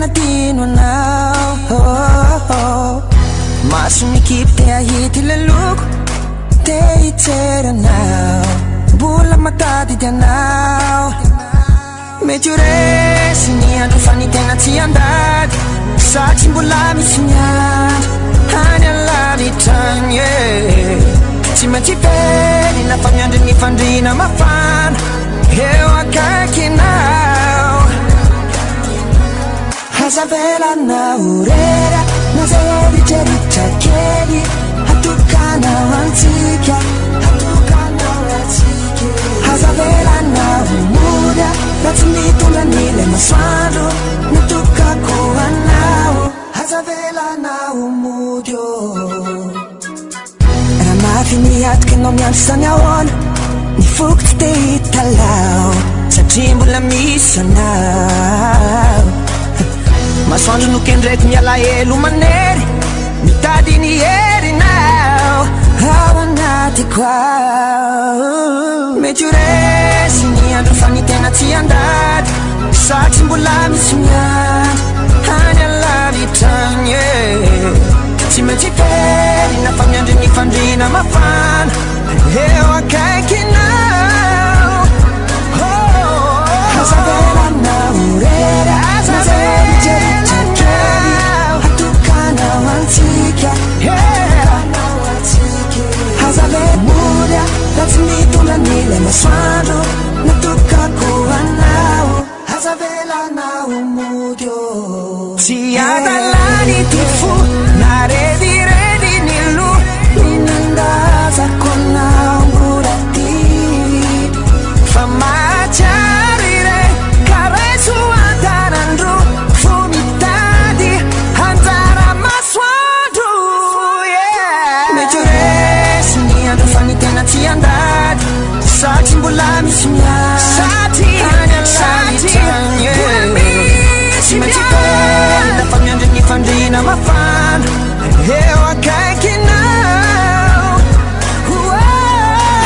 tena tiano anao. Maso mikipy te ahity le loko, te hitseranao, mbola matadidy anao. Mety ho resy ny andro fa ny tegna tsy andady, satria mbola misy ny andro any alavitrany. Tsy maintsy very na fa miandry ny fandrina mafana eo akaikinao. Hazavelanao rera na zay eritreritra kely, hatokanao antsika, hatokanao atsika. Hazavelanao moda na tsy mitondra nile masoandro, natokako anao. Hazavelanao mody ô, raha mafy niatiky anao miandro sany ahoana, ny fokotsy te hitalao, satria mbola misy anao. Masoandro no kendraiky miala elo manery, mitady ny herinao ao anatiko ao. Mety ho resy ny andro fa ny tegna tsy andady, satria mbola misy ny andro any alavitrany. Tsy maintsy very na fa miandry ny fandrina mafana eo akaikinao. Hazavelanao rera na zay eritreritra kely, hatokanao antsika, hatokanao atsika. Hazavemoda na tsy mitondra nile masoandro, natokako anao. Hazavelanao mody ô, tsy adalany ty fo na rediredy ny lo, ninandazako anao mora ty fa mahatsiaro ire kareso antarandro, fo mitady anjara masoandro. Mety ho resy ny andro fa ny tegna tsy andady, satria mbola misy miandro any alavitrany. Tsy maintsy very na fa miandry ny fandrina mafana eo akaikinao.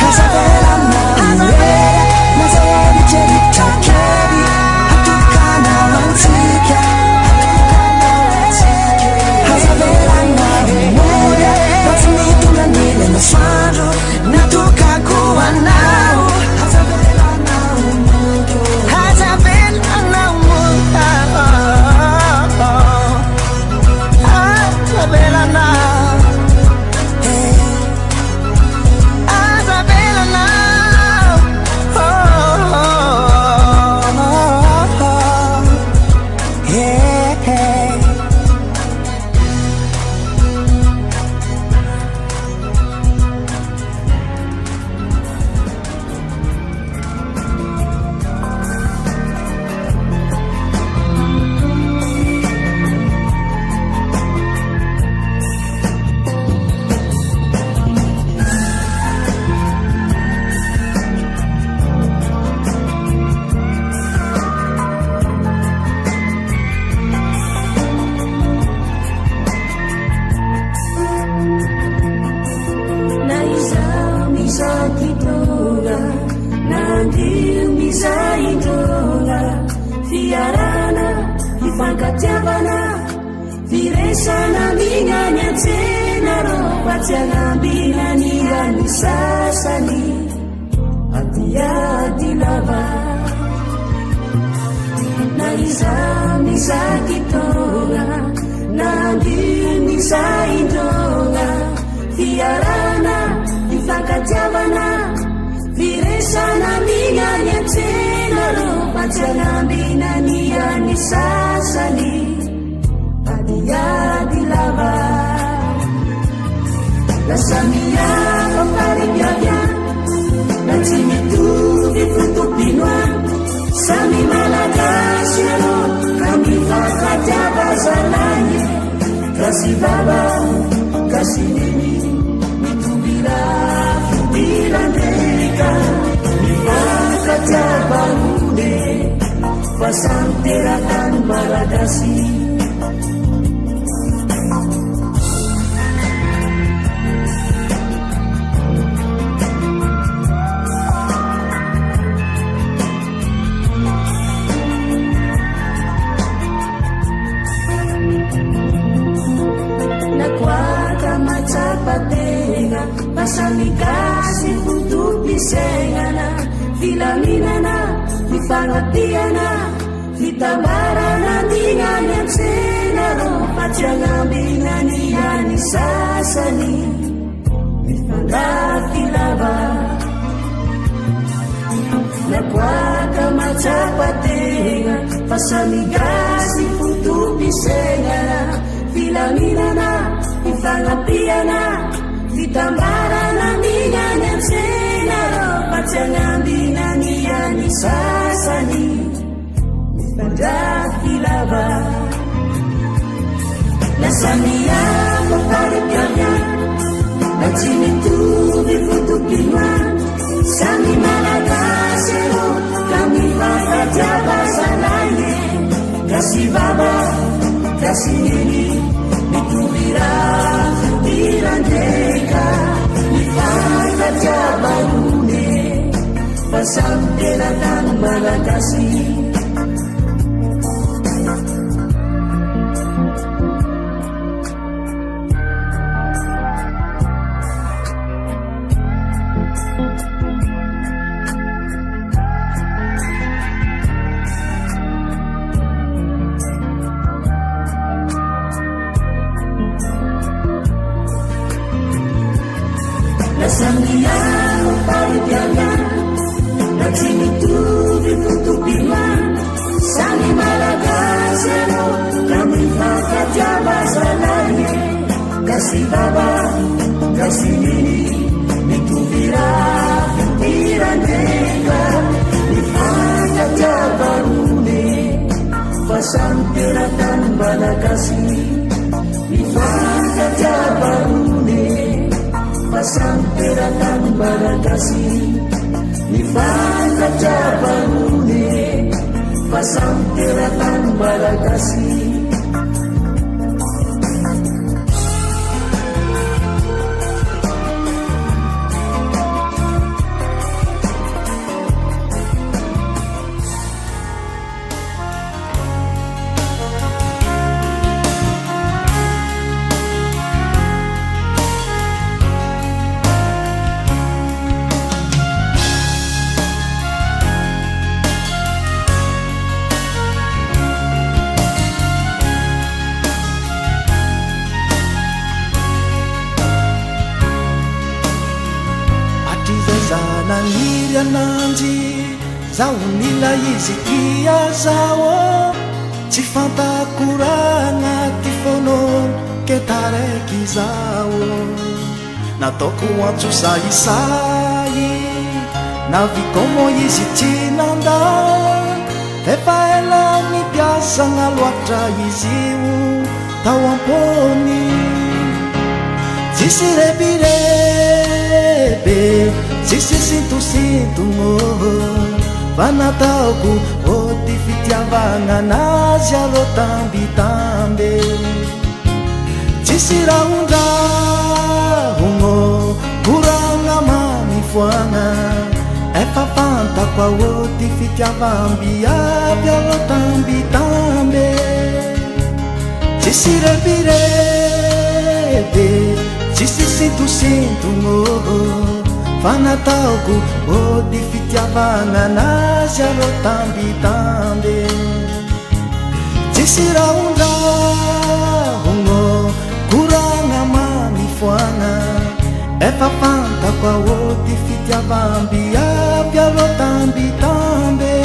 Hazavelanao rera na zay eritreritra kely, hatokanao antsika, hatokanao atsika. Hazavelanao moda na tsy mitondra nile masoandro, natokako anao. Hazavelanao mody ô, hazavelanao mody, hazavelanao. Pasanterakan Maradasi. fitopisegana, filaminana, fifanatiana, fitambarana ningany amsenaro, fatsiagnambinany any sasany, mifandafilava. Nakuaka macapatenga, pasamigasy fotopisegana, filaminana, fifangapiana, fitambarana ningany amsenaro, fatsiagnambinany any sasany, mifandafilava. Nasamiako paripiana, na tsy mitovy fotopinoana, samy malagasy ro ka mifankatiava sananye, gasy baba gasy neny mitovy raha irandreka, mifankatiava rone fa samy teratany malagasy. Nasamiako paripiana, na tsy mitovy fotopinoana, samy malagasy ro ka mifankatiava sananye, gasy baba gasy neny mitovy raha irandreka, mifankatiava rone fa samy teratany malagasy, mifankatiava rone fa samy teratany malagasy, mifankatiava rone fa samy teratany malagasy. Naniry ananjy zao nila izy kia zao, tsy fantakorana ty fono ketaraiky zao, nataoko antso saisay navikomo izy tsy nanda, efa ela nipiasagna loatra izy io tao ampony, tsisy repirebe tsisy sintosintono, fa nataoko ty fitiavagna anazy alo tambitambe, tsisy rahondrahono koragna manifoagna, efa fantako ao ty fitiavam-biavy alo tambitambe, tsisy repirebe tsisy sintosintono, fa nataoko ty fitiavagna anazy alo tambitambe, tsisy rahondrahono koragna manifoagna, efa fantako ao ty fitiavam-biavy alo tambitambe.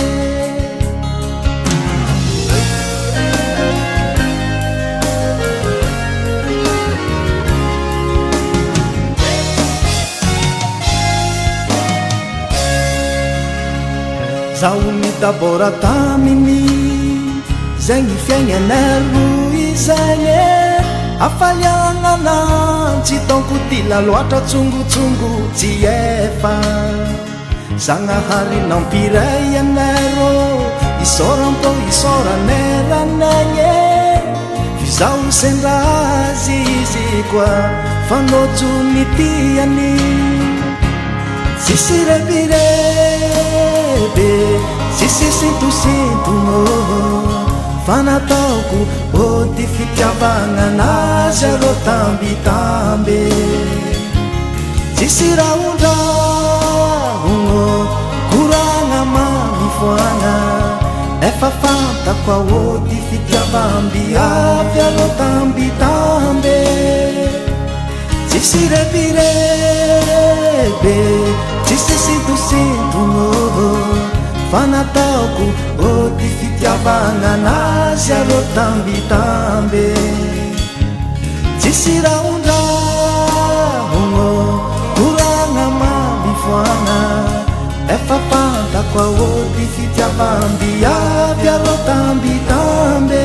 Zaho nitabora taminy zay ny fiaignanay roy izagny, afaliagna ananjy taoko ty laloatra tsongotsongo tsy efa, Zagnahary nampiray anay rô, isaoram-pô isaoranay ranagny, fizaho sendrazy izy koa fanojo nitiany, tsisy repirebe tsisy sintosintono, fa nataoko ty fitiavagna anazy alo tambitambe, tsisy rahondraho mifoana efa fantako aody fitiavamby avy alo tambitambe tsisy repirebe tsisy sintosintono fa nataoko ody fitiavagna anazy alo tambitambe tsisy raondrahono koragna mamifoana efa fantako aody fitiavamby avy alo tambitambe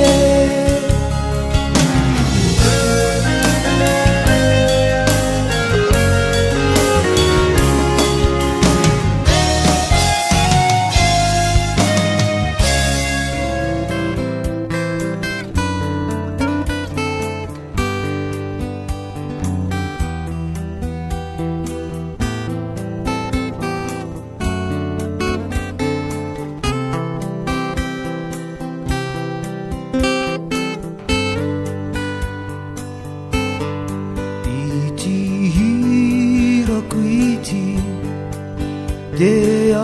de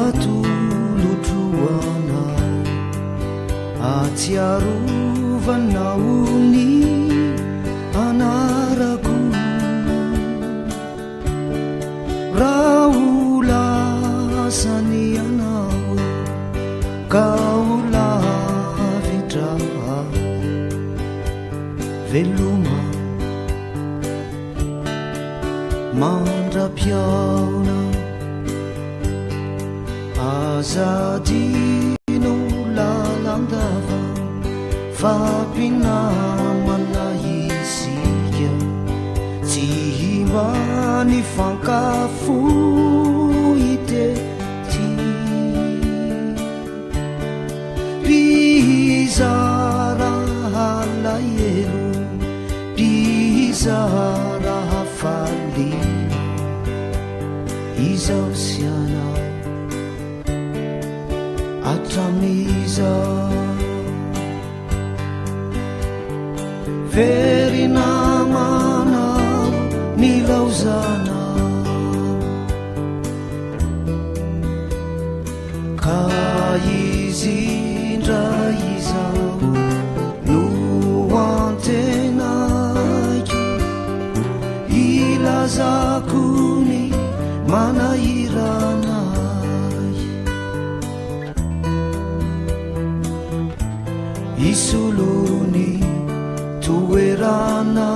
atolotroana atsiarovanaony anarako raha olasany anao ka olavitra veloma mandra-piaona azadino lalandava fampinamana isika tsy himbany fankafo itety pizara laelo pizara falina izao siana atramiza very namana nilauzana ka izy indra izao no antenako ilazako ny manahirana isoloni toerana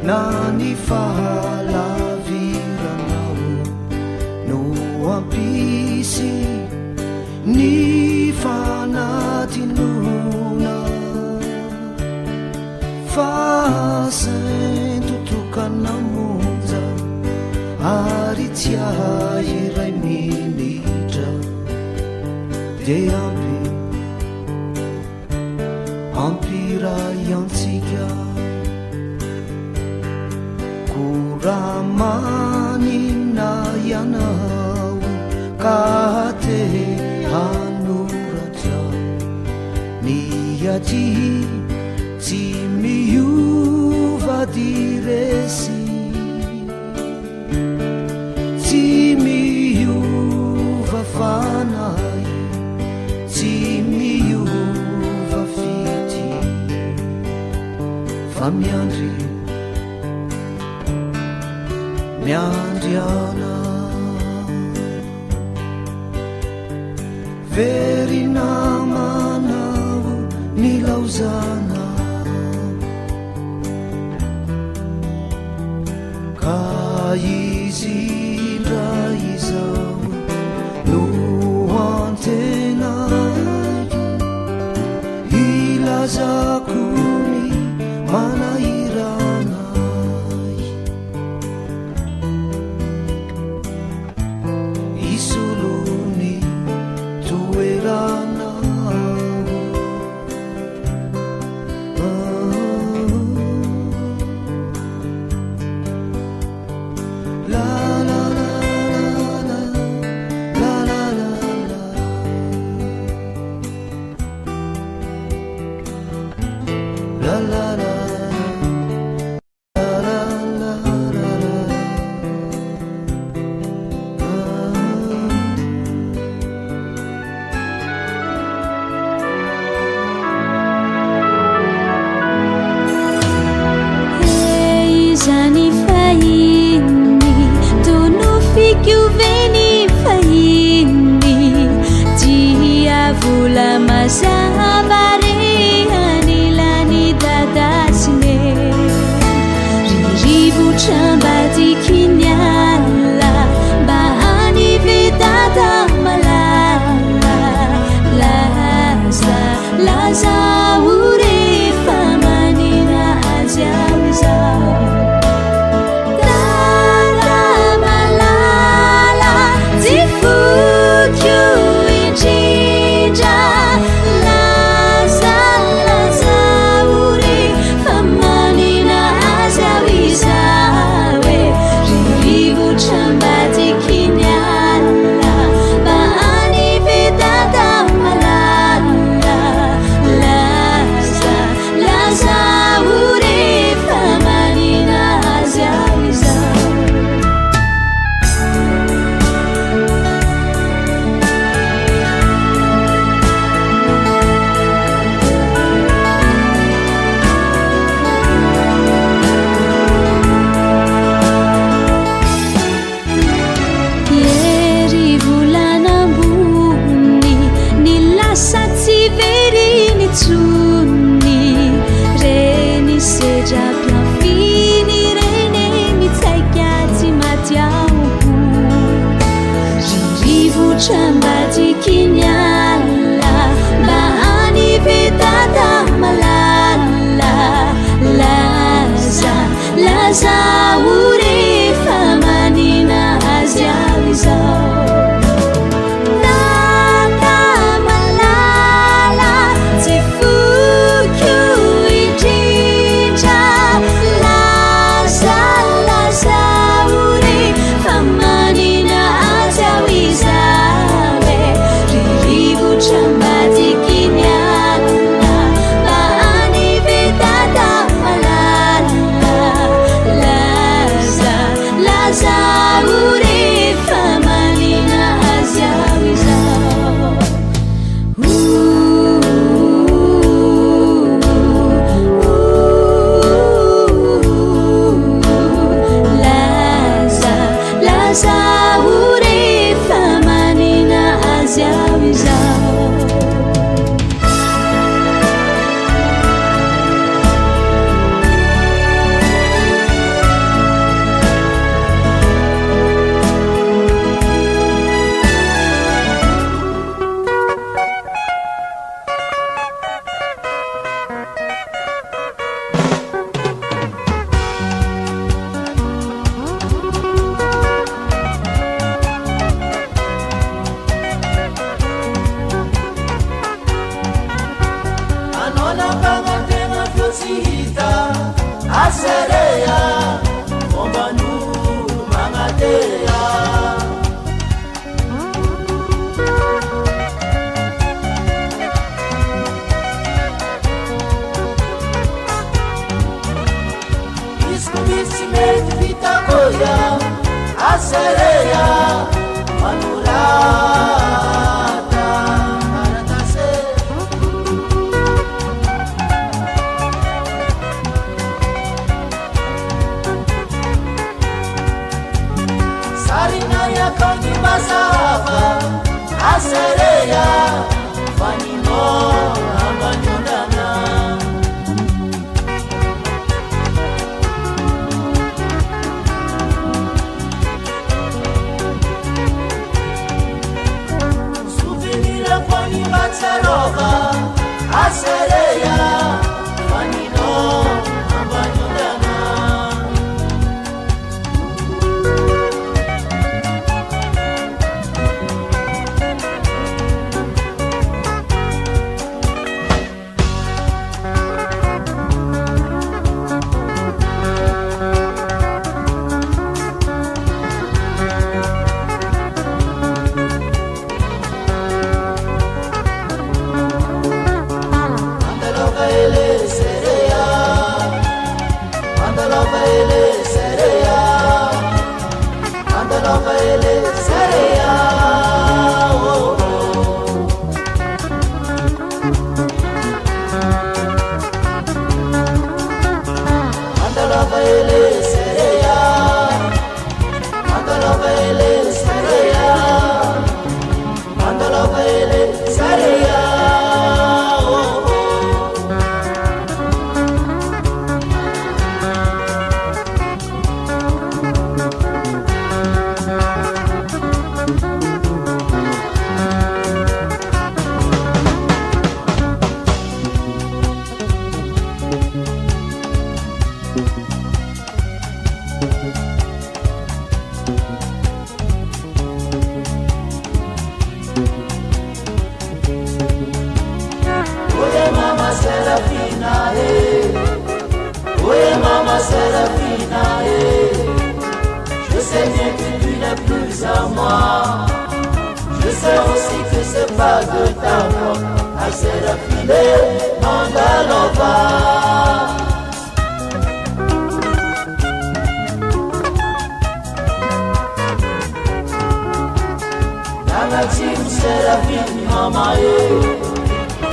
nani fahalaviranao no ampisi ny fanatinona fahasaintotokana monja ary tsy ahiray minitra de ampiray antsika ramanina yanao ka te hanoratra niaty tsy miova diresy tsy miova fanay tsy miova fity fa miandry miandriana very namanao nilauzana ka izy indra izao no antenayo ilazako ny manahirana vola mazava rehanilany dadasine ririvotra mbadikiny ala mba anivedada malala laza urefa manina azy ao izao dada malala jifokyo indrindra laza urefa manina azy ao izao e ririvotra mbadikiny ala mba anivedada malala laza urefa manina azy ao izao Ieri volanambony ny lasa tsy veriny tsony reny sedra mpiafiny reny mitsaika tsy maty aoko ririvotra mbadikiny ala mba anivedada malala laza urefa manina azy ao izao dada malala jifokyo indrindra laza urefa manina azy ao izao e ririvotra mbadikiny ala mba anivedada malala laza urefa manina azy ao izao laza urefa manina azy ao izao anonapagnategna fio tsy hita aserea mombano magnatea isiko misy mety vitakoya aserea manorata aratase sarinayakani mazava aserea fanino ambanyondana souvenir kwani matsarova aserea fanino ambanyondana plus à moi. Je sais aussi que c'est pas de ta faute. Assez raffiné, Mandalova. Dama team Séraphine, maman,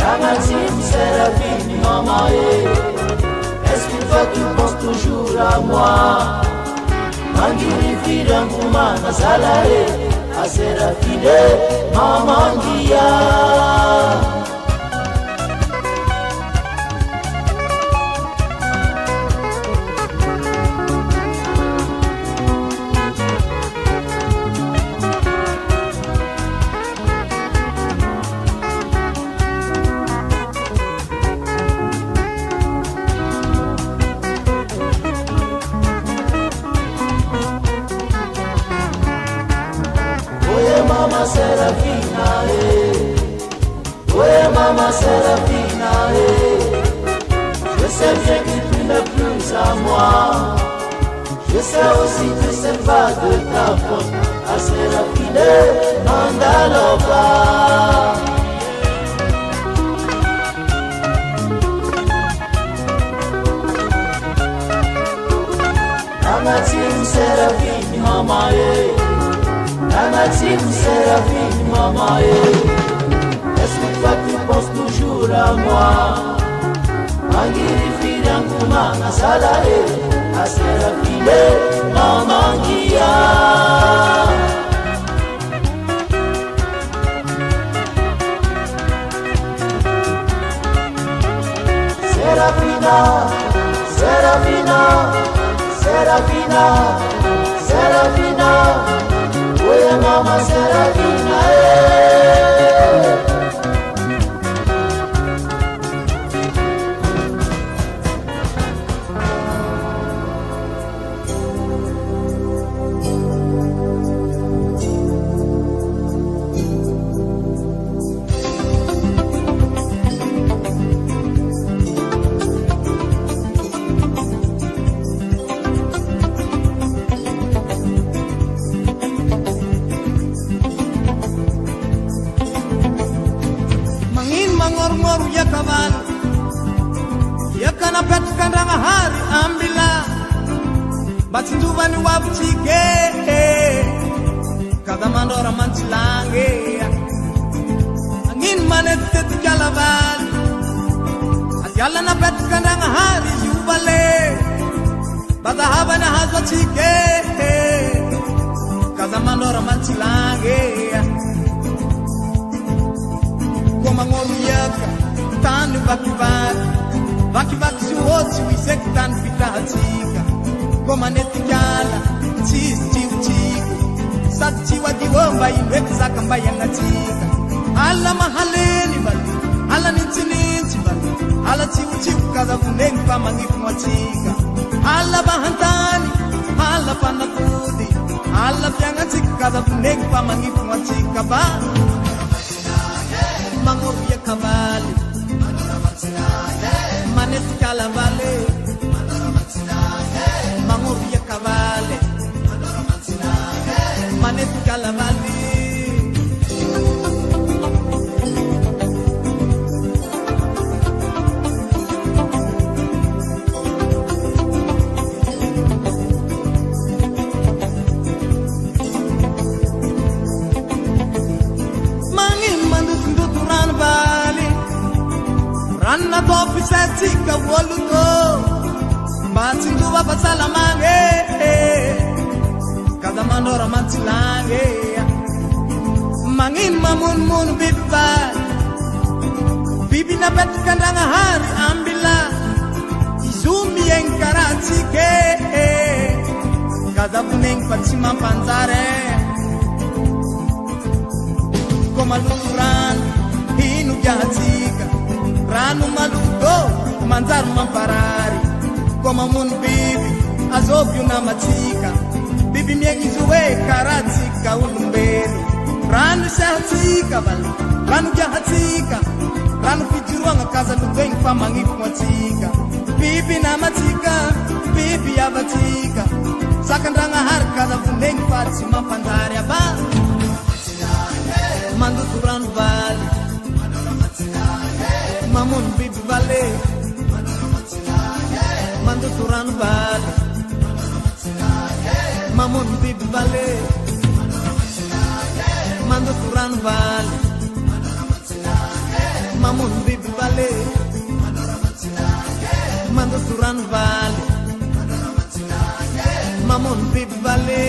Dama team Séraphine, maman, est-ce que toi tu penses toujours à moi? Mangiri Firanguma, Nazalae, a Séraphine, maman, Dia. Mama Séraphina, ouais Mama Séraphina, je sais bien que tu n'es plus à moi. Je sais aussi que c'est pas de ta faute. À Séraphine, Mandalova. Mama team Séraphine, mama, Dama team Séraphine, maman, est-ce que toi tu penses toujours à moi? Mangiri Firanguma, Nazalae, a Séraphine, maman, Gia. Séraphina, Séraphina, Séraphina, Séraphina, ouais Mama Séraphina, Batinduvani wabutike kada mandora manchilange angin manette tikalaval atyala na betkandanga hari jubale badahabana hazwatike kada mandora manchilange komangoru yaka tanu bakibak suhoti wisektan pitahatika komanetikala chichiuchiku sachiwa diwomba imwekizaka mbayangatika ala mahaleni bali ala ninchininchi bali ala chiuchiku kaza vunengi pamangifu mwachika ala bahantani ala panakudi ala pyangatika kaza vunengi pamangifu mwachika ba mangoru ya kabali manetikala vale Mangoru ya kavale Manetu kalavali Mangin mandutu ran vali Ranna topi setika woluto Batsinduva pasalamange kada mandora manchilange mangin mamun mun biba bibi na betkandanga hari ambila izumi enkaratike kada buneng patsima panzare komaluran hinu jahatika ranu maludo manzaru mamparari Komamun bibi azobyu na matika bibi miengizuwe karatika ulumbeli ranu shahatika bali ranu jahatika ranu pijuruanga kaza lugwengi pamangifu matika bibi na matika bibi abatika sakandragnahary kazavomegny fa tsy mampandary aba mandoto rano valy mamono biby vale mandoto rano valy mamono biby vale mandoto rano valy mamono biby vale mandoto rano valy mamono biby vale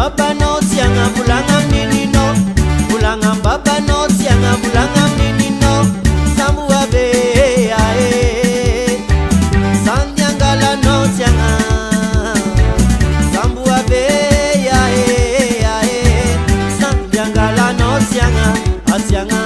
baba no tianga bulanga minino bulanga baba no tianga bulanga minino sambu abe ae sandiangala no tianga sambu abe ae ae sandiangala no tianga atianga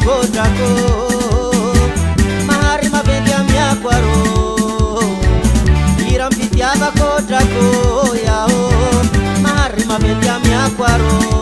kodako mahari mabedi amyakwaro irampitiava kodako yao mahari mabedi amyakwaro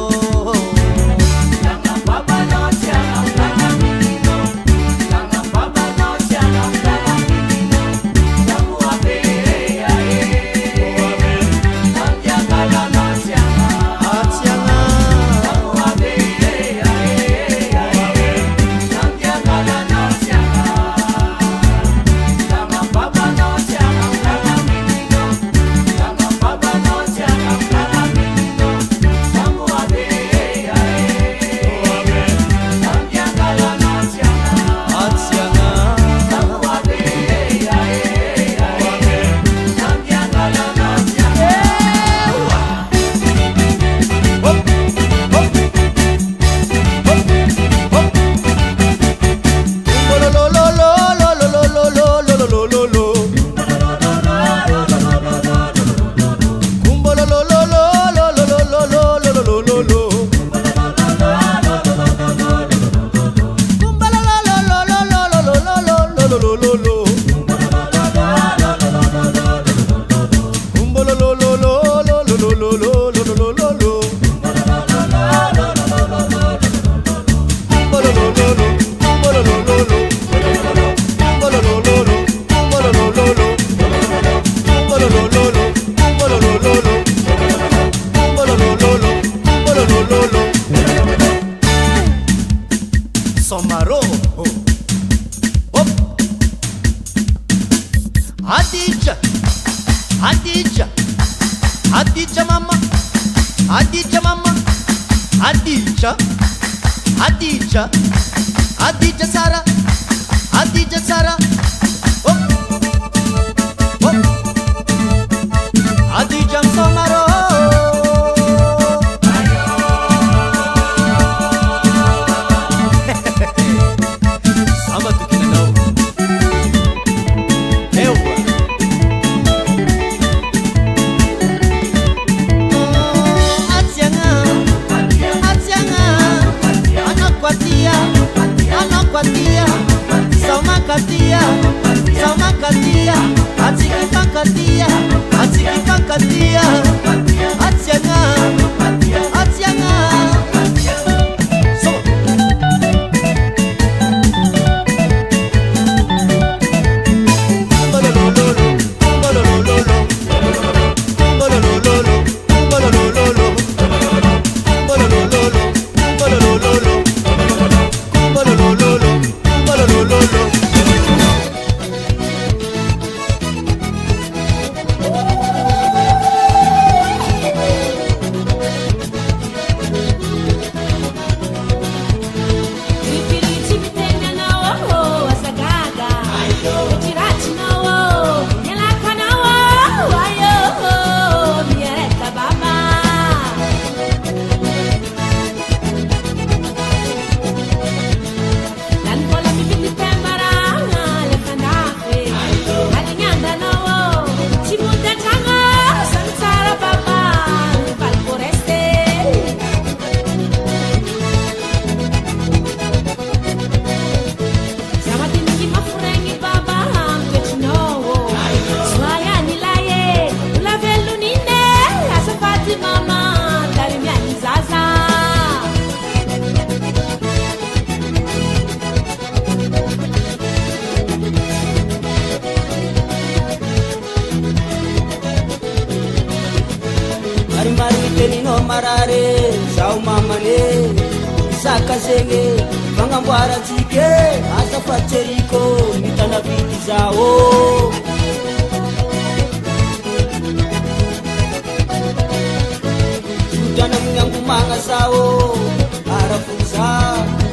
Somaro Hadija Hadija Hadija mama Hadija mama Hadija Hadija Hadija Sara Hadija Sara Hadija Somaro Katia, sama katia, atiki pakatia, atiki pakatia, atianga, atianga. So. zao mamane isaka zegny magnamboaratsika asa fatsiriko mitanavity zao sodana amin'ny angomagna zao arafoza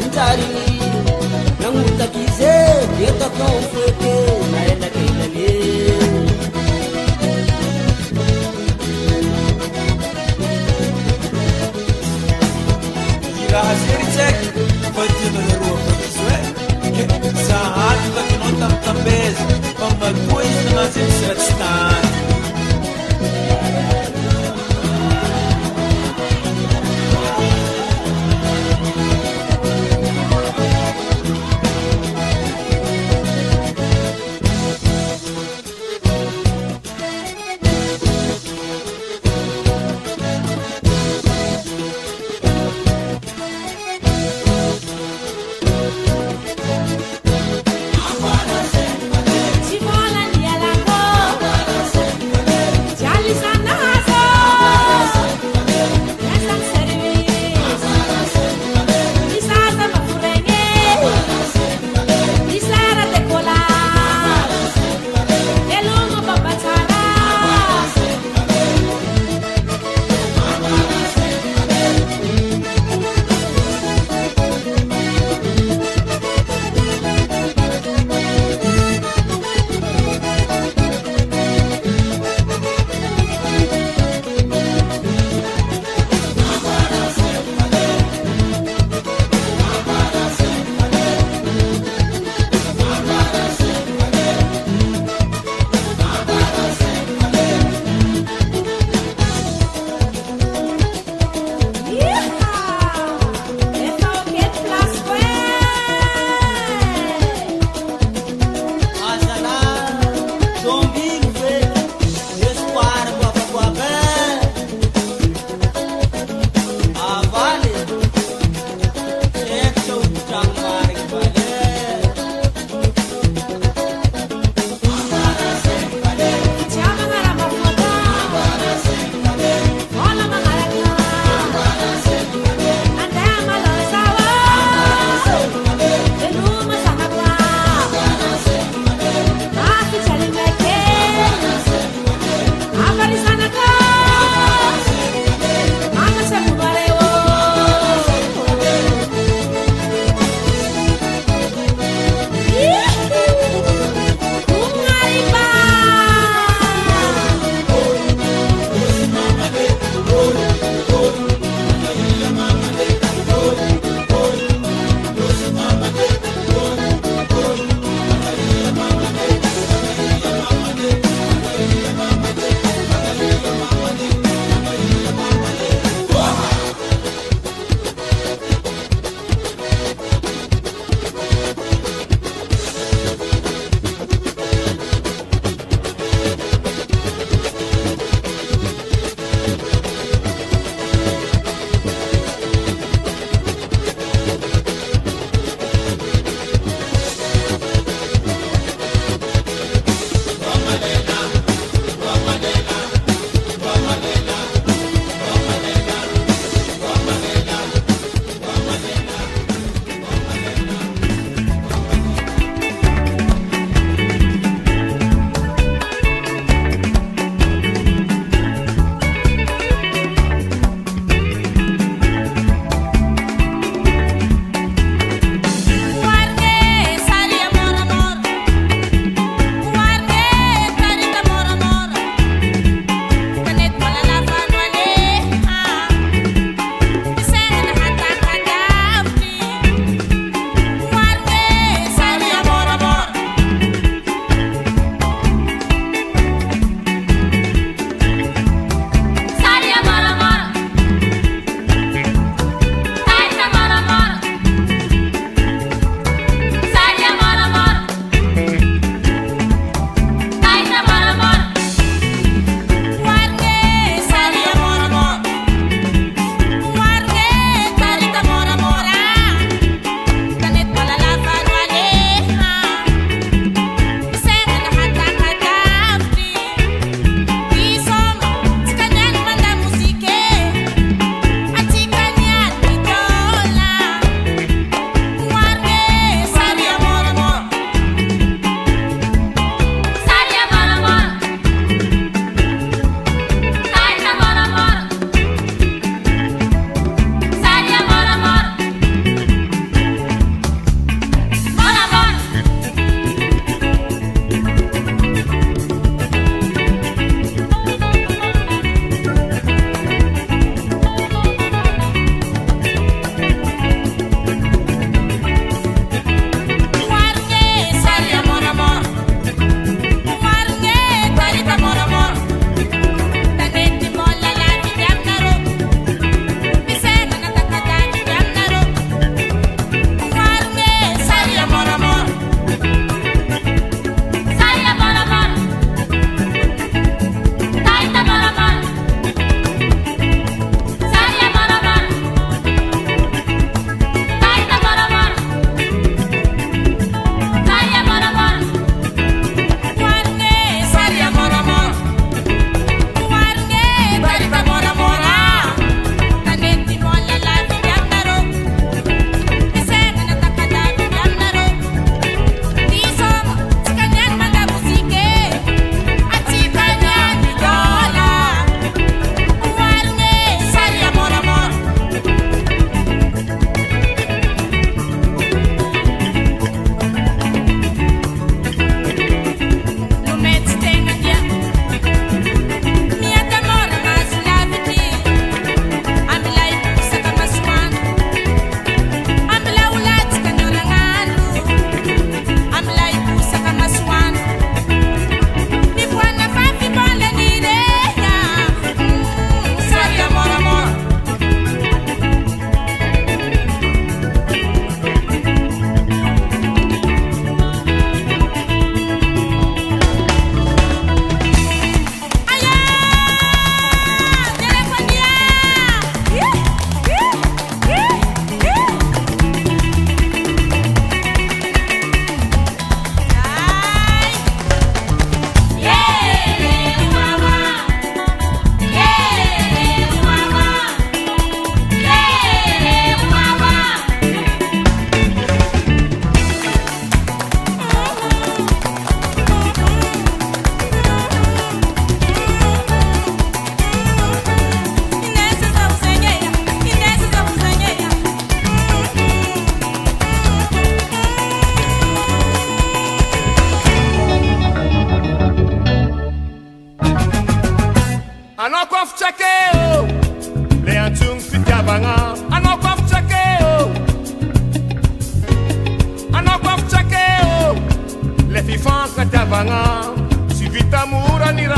mitariny namotaky izy etakao fety naelakailane Azeritsek, bandido na rua Francisue, que saado da que não tá também, como depois nas inserções.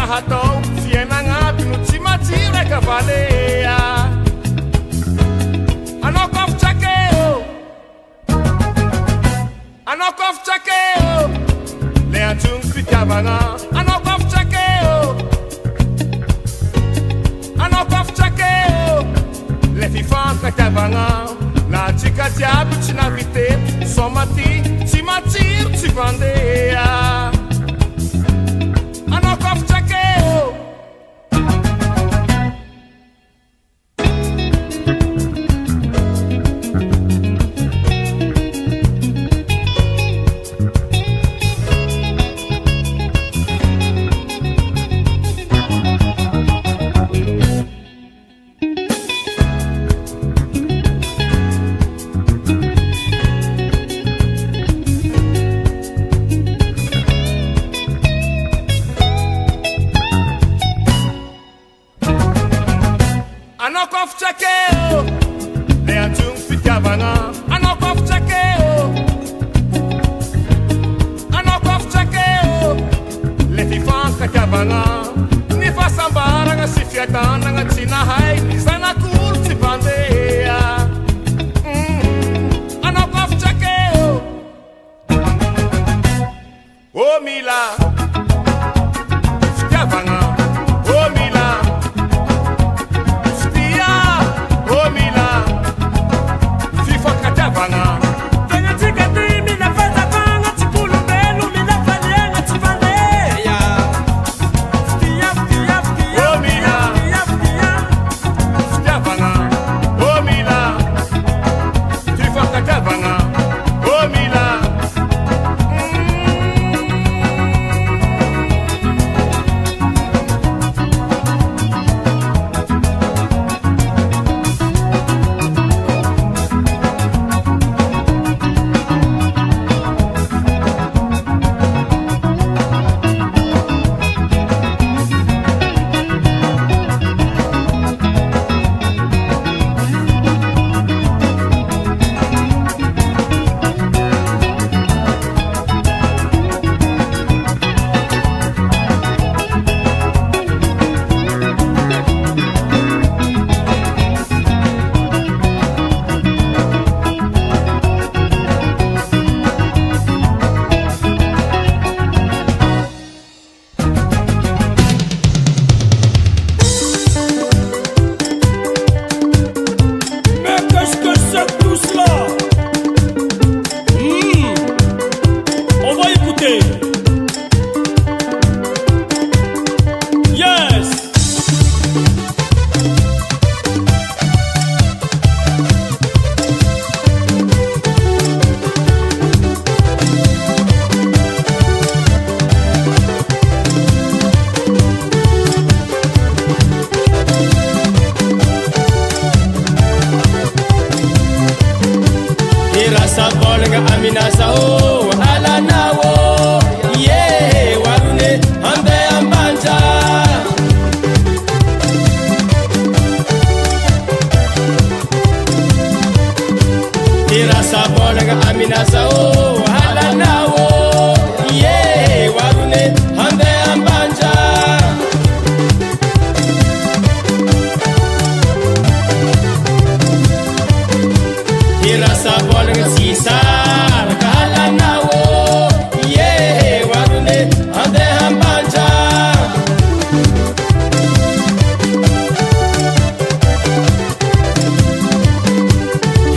hatao fiainagnaby no tsy matsiro raiky valea anao kofotsakeo anao kofotsakeo le antsongo fitiavagna anao kofotsakeo anao kofotsakeo le fifankatiavagna na tsika jiaby tsy navitety somaty tsy matsiro tsy vandea anao kofotsakeo anao kofotsakeo le antsongo fitiavagna anao kofotsakeo anao kofotsakeo le fifankatiavagna ny fahasambaragna sy fiadanagna tsy nahay ny zanak'olo tsy vandea anao kofotsakeo ô mila fitiavagna ô mila Tenha dica de mim na festa vanga, te pulo belo, me na falenga, te bandeia. Fia, fia, fia, ô mila fia, fia. fitiavagna ô mila fifankatiavagna ô mila Mais qu'est-ce que c'est tout cela? On va écouter. Yes. Irasa bolga aminasa o alanawo ye warune ambe ambanja Irasa bolga aminasa o alanawo ye warune ambe ambanja Irasa bolga sisar kalanawo ye warune ande ambanja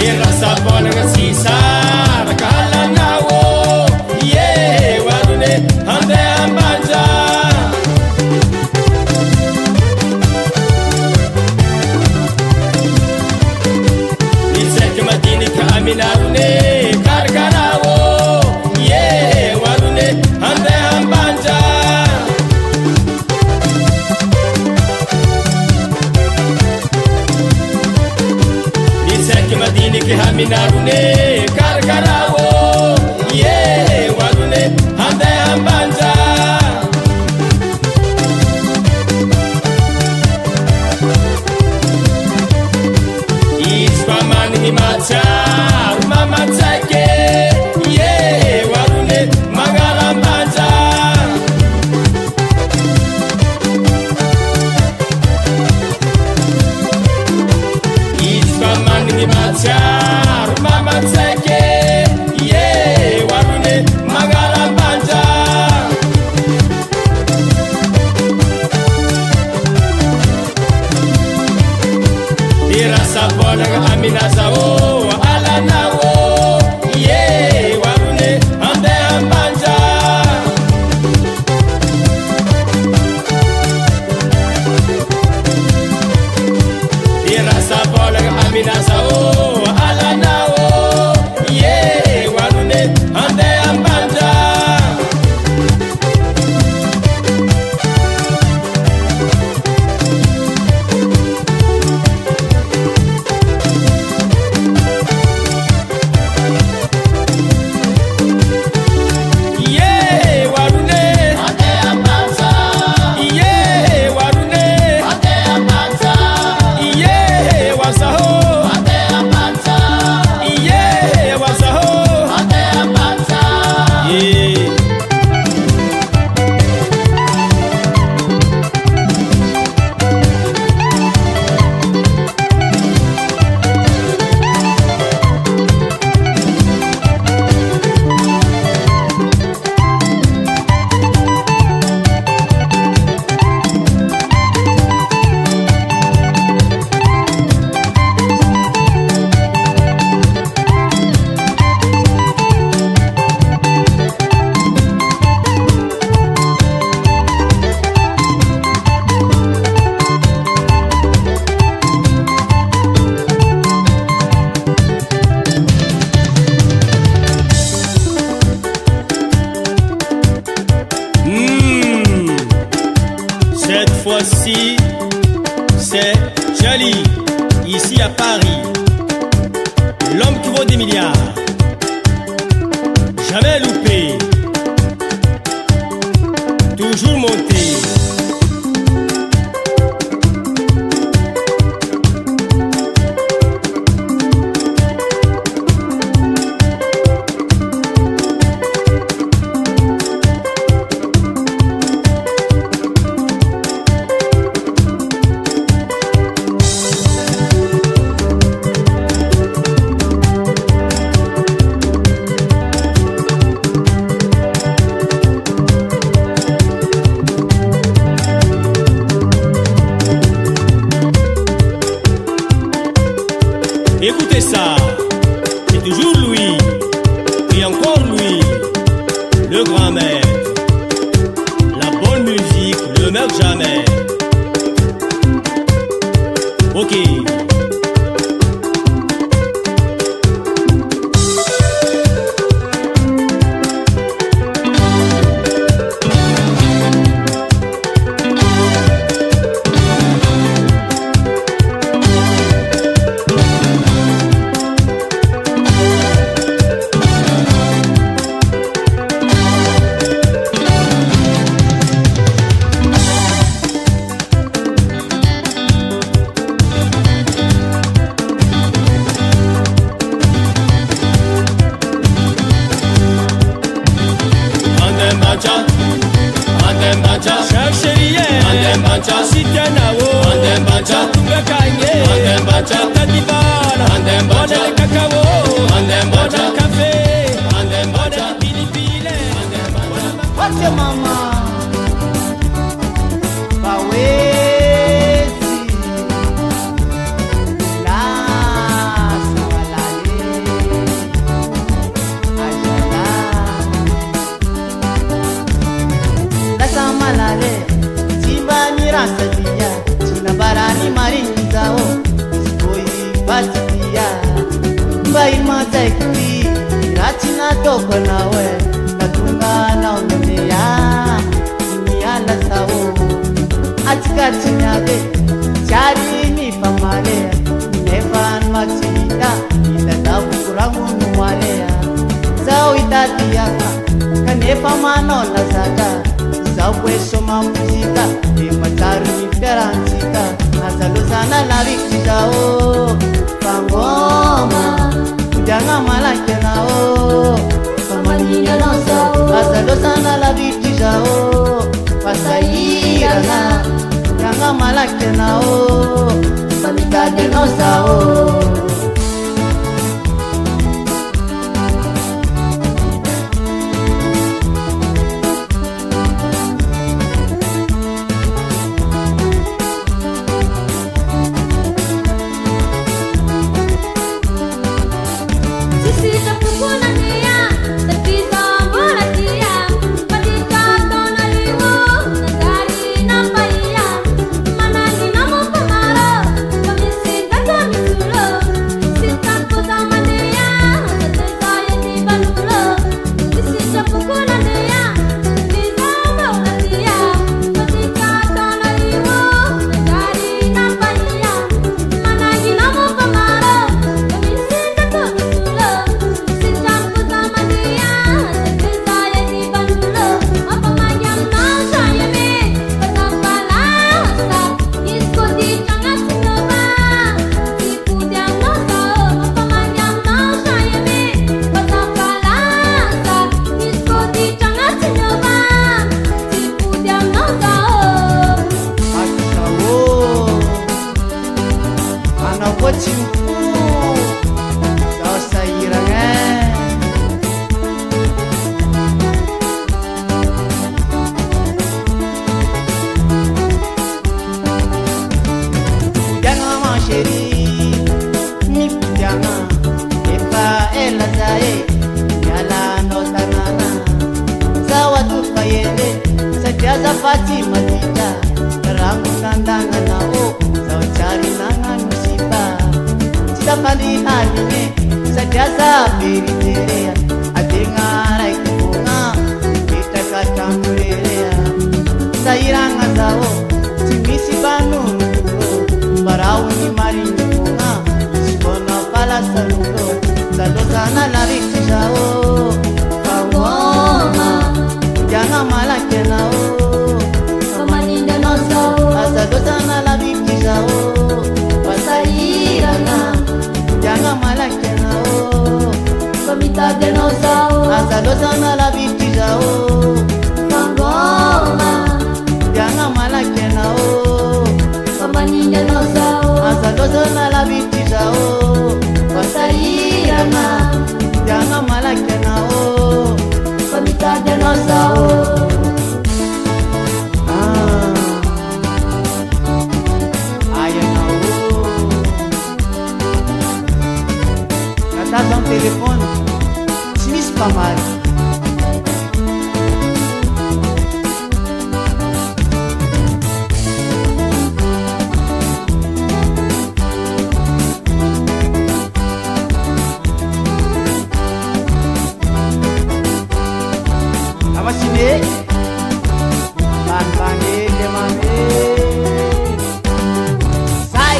Irasa bolga sisar kalanawo ye warune ande ambanja Nisek madini kaminarune karkarawo ye warune ande ambanja Nisek madini kaminarune karkarawo ye warune ande ambanja Ispaman himatsar mamatsake ye warune mangalambanja matsiaro mamatsaike ye warone mangalambanja irasabolanga aminazao alanao ye warone andehambanja irasabolanga aminazao alanao ye warone andehambanja Cette fois-ci, c'est Jali, ici à Paris. L'homme qui vaut des milliards. Jamais loupé. Toujours monté. Écoutez ça, c'est toujours lui, et encore lui, le grand maître. La bonne musique ne meurt jamais. Ok. Andembacha, sitianao, andembacha, tungakanye, andembacha, tadibana, andembacha, kakao, andembacha, café, andembacha, pilipile, andembacha. Wache mama Bawezi Nasa walale Ajala Nasa malale Rasatiya, Chinabarani Marinzao, Boy Batiya, By Matekri, Ratina Tokonawe, Natunga Naunia, Niala Sao, Atikatinade, Charini Famale, Nevan Matinita, Itadabu Malea, Zao Itatiaka, Kanepa Mano Lazaka. Soma muzika matari diferantika azalozana la vikitao pangoma kujanga malake nao pamanina nosao azalozana la vikitao pasairana kujanga malake nao pamitade nosao matita rangu tandanganao zao cari nangan musibah tidak palihanine sadiasa beriterea adengarai kubunga kita katamburerea sairanga zao timisi banu barau ni marinyo bunga sibona pala saludo salosana lariki zao kawoma jangan malah kenao Pamaninda no sao salosana lariki zao Pasairana jangan malah kenao Pamita de no sao salosana lariki zao Pangoma jangan malah kenao Pamaninda no sao salosana lariki zao Pasairana jangan malah kenao Pamita de no sao Nada um telefone, se me espamar. Apa sih ni? Pan-pane demame. Sai.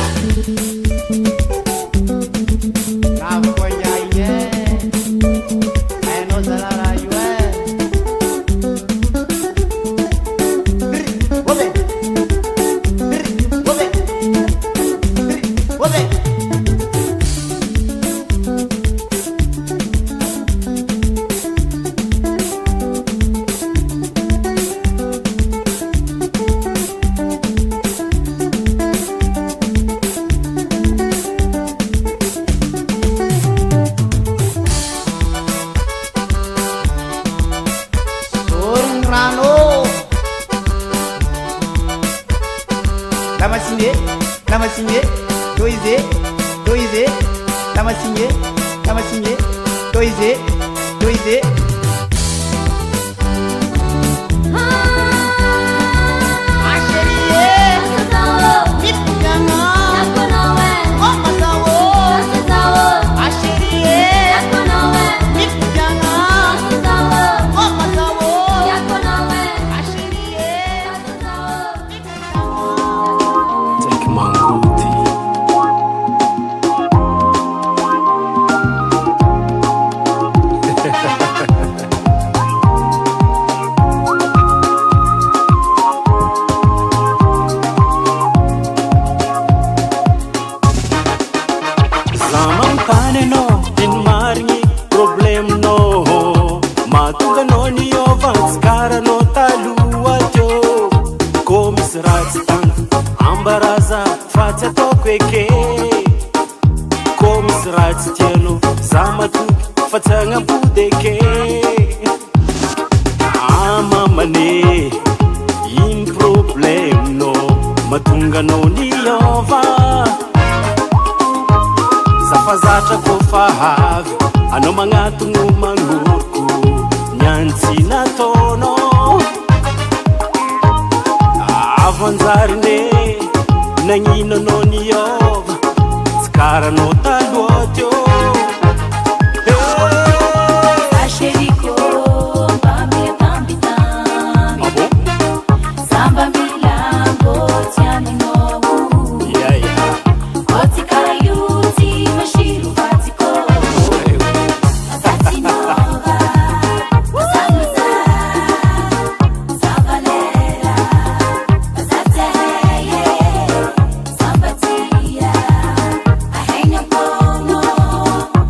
Lamasinye, doize, lamasinye, doize. Samba tia, I hang up on no.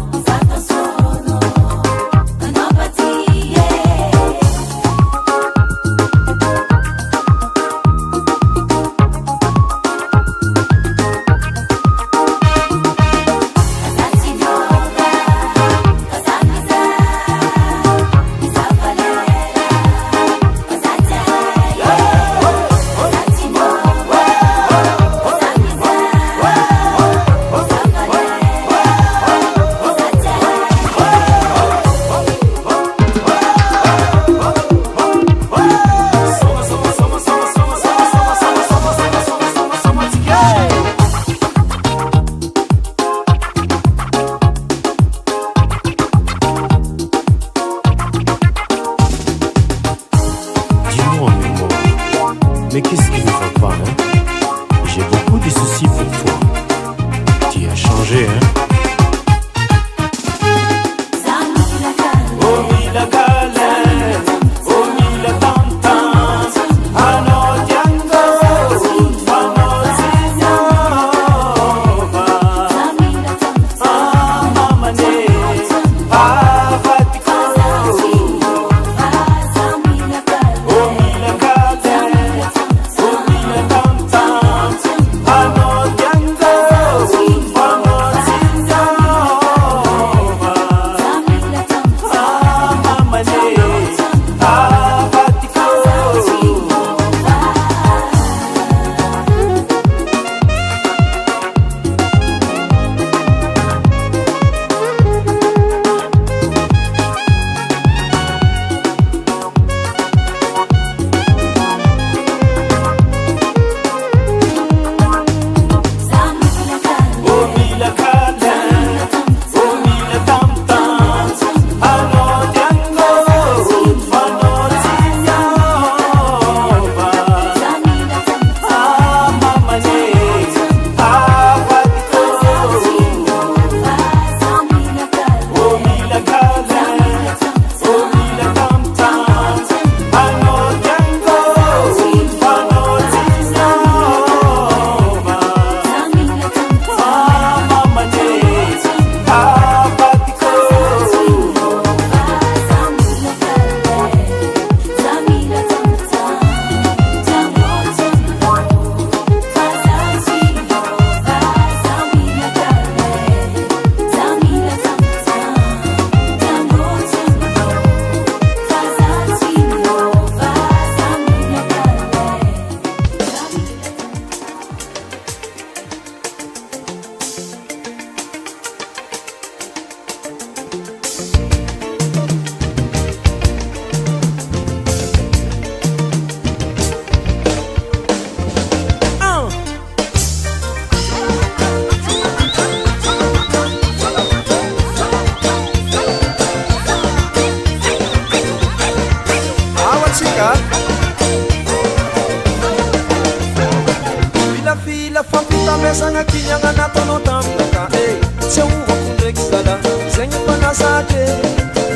zegny mpanazake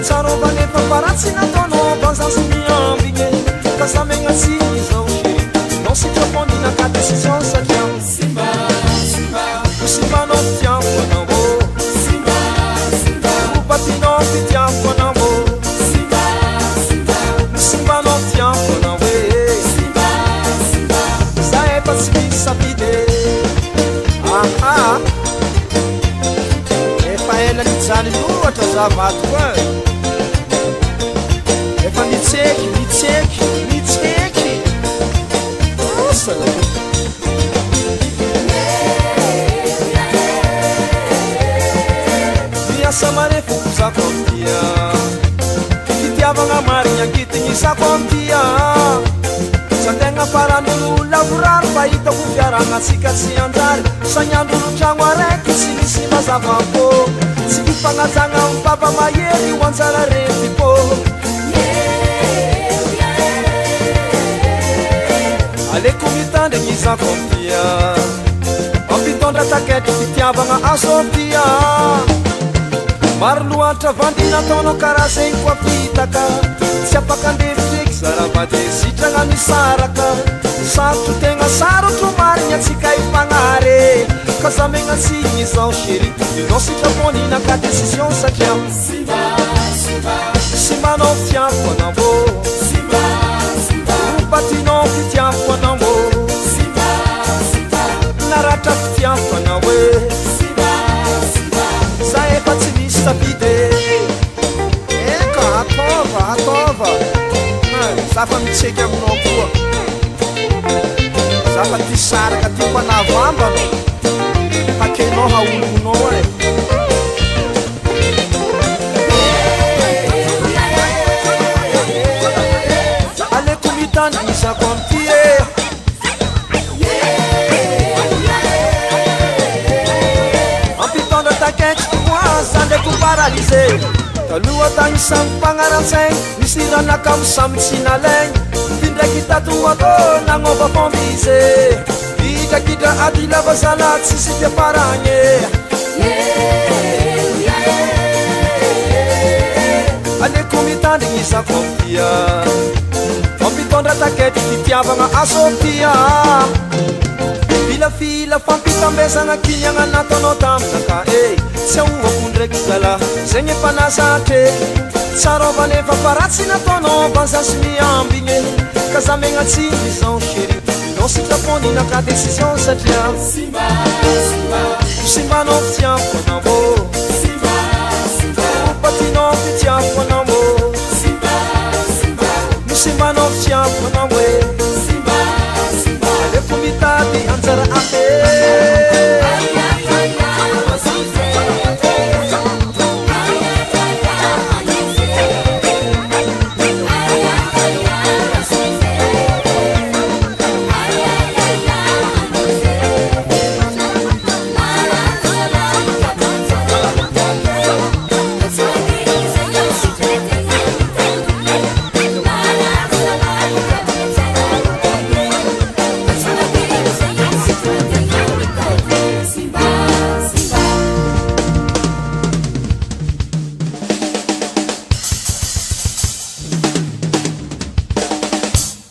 tsarovany efa paratsy nataonao banzazy miambigny ka zamegna tsigny zao chéri non sitraponina ka décision satria simbanao fitiavako anao opatinao fitiavako anao simbanao fitiavako anao za efa tsy misy safidy aha efa ela nijany loatra zavato koa efa mitseky asala miasa marefo zako amtia fitiavagna marigny ankitigny zako amtia sategna faran'olo lavorary fa hitako fiaragna atsika tsy anjary sagnandrolo tragno araiky tsy misy mazava pô tsy mifagnajagna mipapa mahery ho anjara rety pô aleko mitandregny zako amtia mampitondra taketry fitiavagna azo amtia maro loatra vandina ataonao karaha zegny koa fitaka tsy apaka andevitreky zaravady sitragna misaraka sarotro tegna sarotro marigny atsika ifagnare ka zamegna tsigny zao chéri inao sitraponina ka décision satria simbanao fitiavako anao opatinao fitiavako anao naratra fitiavako anao za efa tsy misy safidy eka atova za fa mitseky aminao koa za fa ty saraka ty mpanavambana hakenao haolomonao e aleko mitandrigny zako amty e ampitondra taketry koa za ndraiky paralysé taloha tagny samy mpagnaratsegny misy ranaka amy samy tsy nalegny ty ndraiky tatoatô nagnova fambise hitrakitra ady lava zala tsisy fiaparagny aleko mitandrigny zako amtia mampitondra taketry fitiavagna azo amtia filafila fampitambezagna kiniagna nataonao taminaka e tsy aovako ndraiky zala zegny efa nazatre tsarovany efa paratsy nataonao banzazy miambigny ka zamegna tsigny zao chéri inao sitraponina ka décision satria simbanao fitiavako anao opatinao fitiavako anao simbanao fitiavako anao aleko mitady anjara afe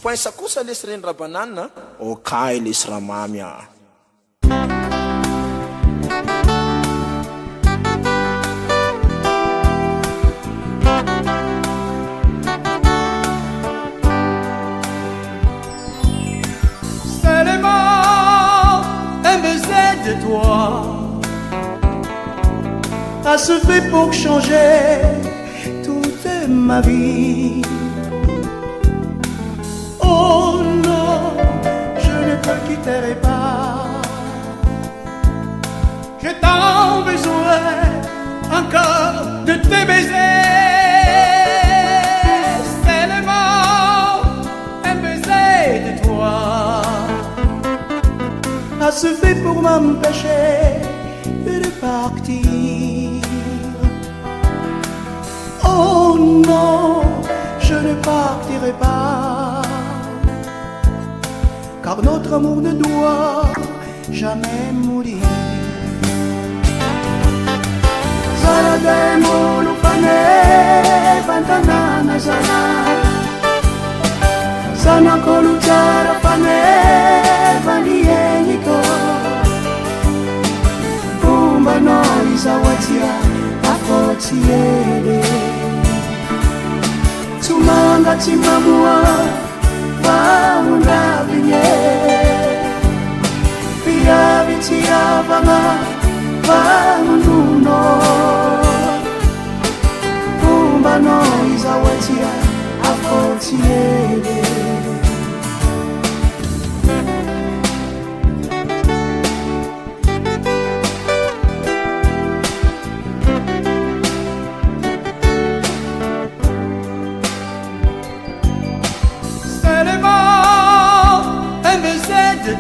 poinsa kosa lesy reny rabananina okay lesy ramamy a Seulement un baiser de toi a suffi pour changer toute ma vie. Oh non, je ne te quitterai pas. J'ai tant besoin encore de tes baisers. Seulement un baiser de toi a suffi pour m'empêcher de partir. Oh non, je ne partirai pas, car notre amour ne doit jamais mourir. Zarademo lupane vantanana sana kolucara pane vanieniko kumba noiza watia akotiere tumanga timamua vaundavinye pia vitia vanga vangununo kumba noiza watia akotiere.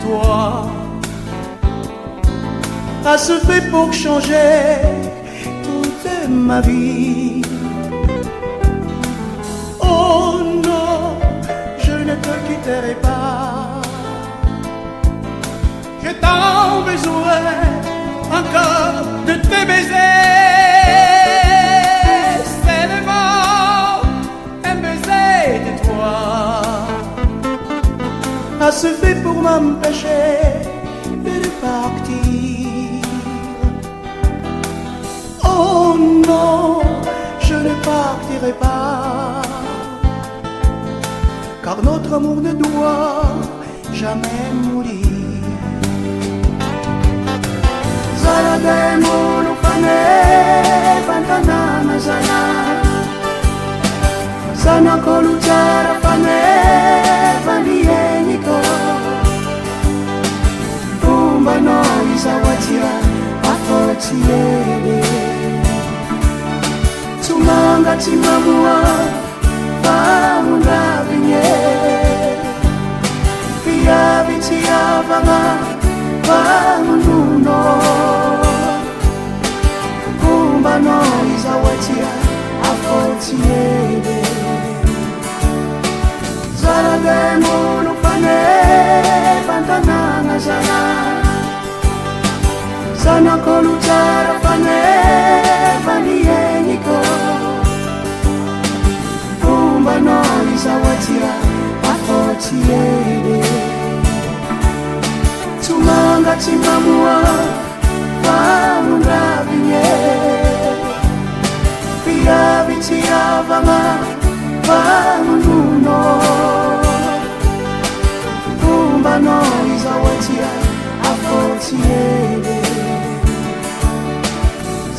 Toi a se fait pour changer toute ma vie. Oh non, je ne te quitterai pas. J'ai tant besoin encore de tes baisers. Seulement un baiser de toi a se fait pour m'empêcher de partir. Oh non, je ne partirai pas, car notre amour ne doit jamais mourir. Zarademo lupane vantanana sana kolucara pane vanieniko kumba noiza watia akotiere tumanga timamua vaundavinye pia vitia vanga vangununo kumba noiza watia akotiere Zarademo lupane vantanana sana kolucara pane vanieniko kumba noiza watia akotiere tumanga timamua vaundavinye pia vitia vanga vangununo kumba noiza watia akotiere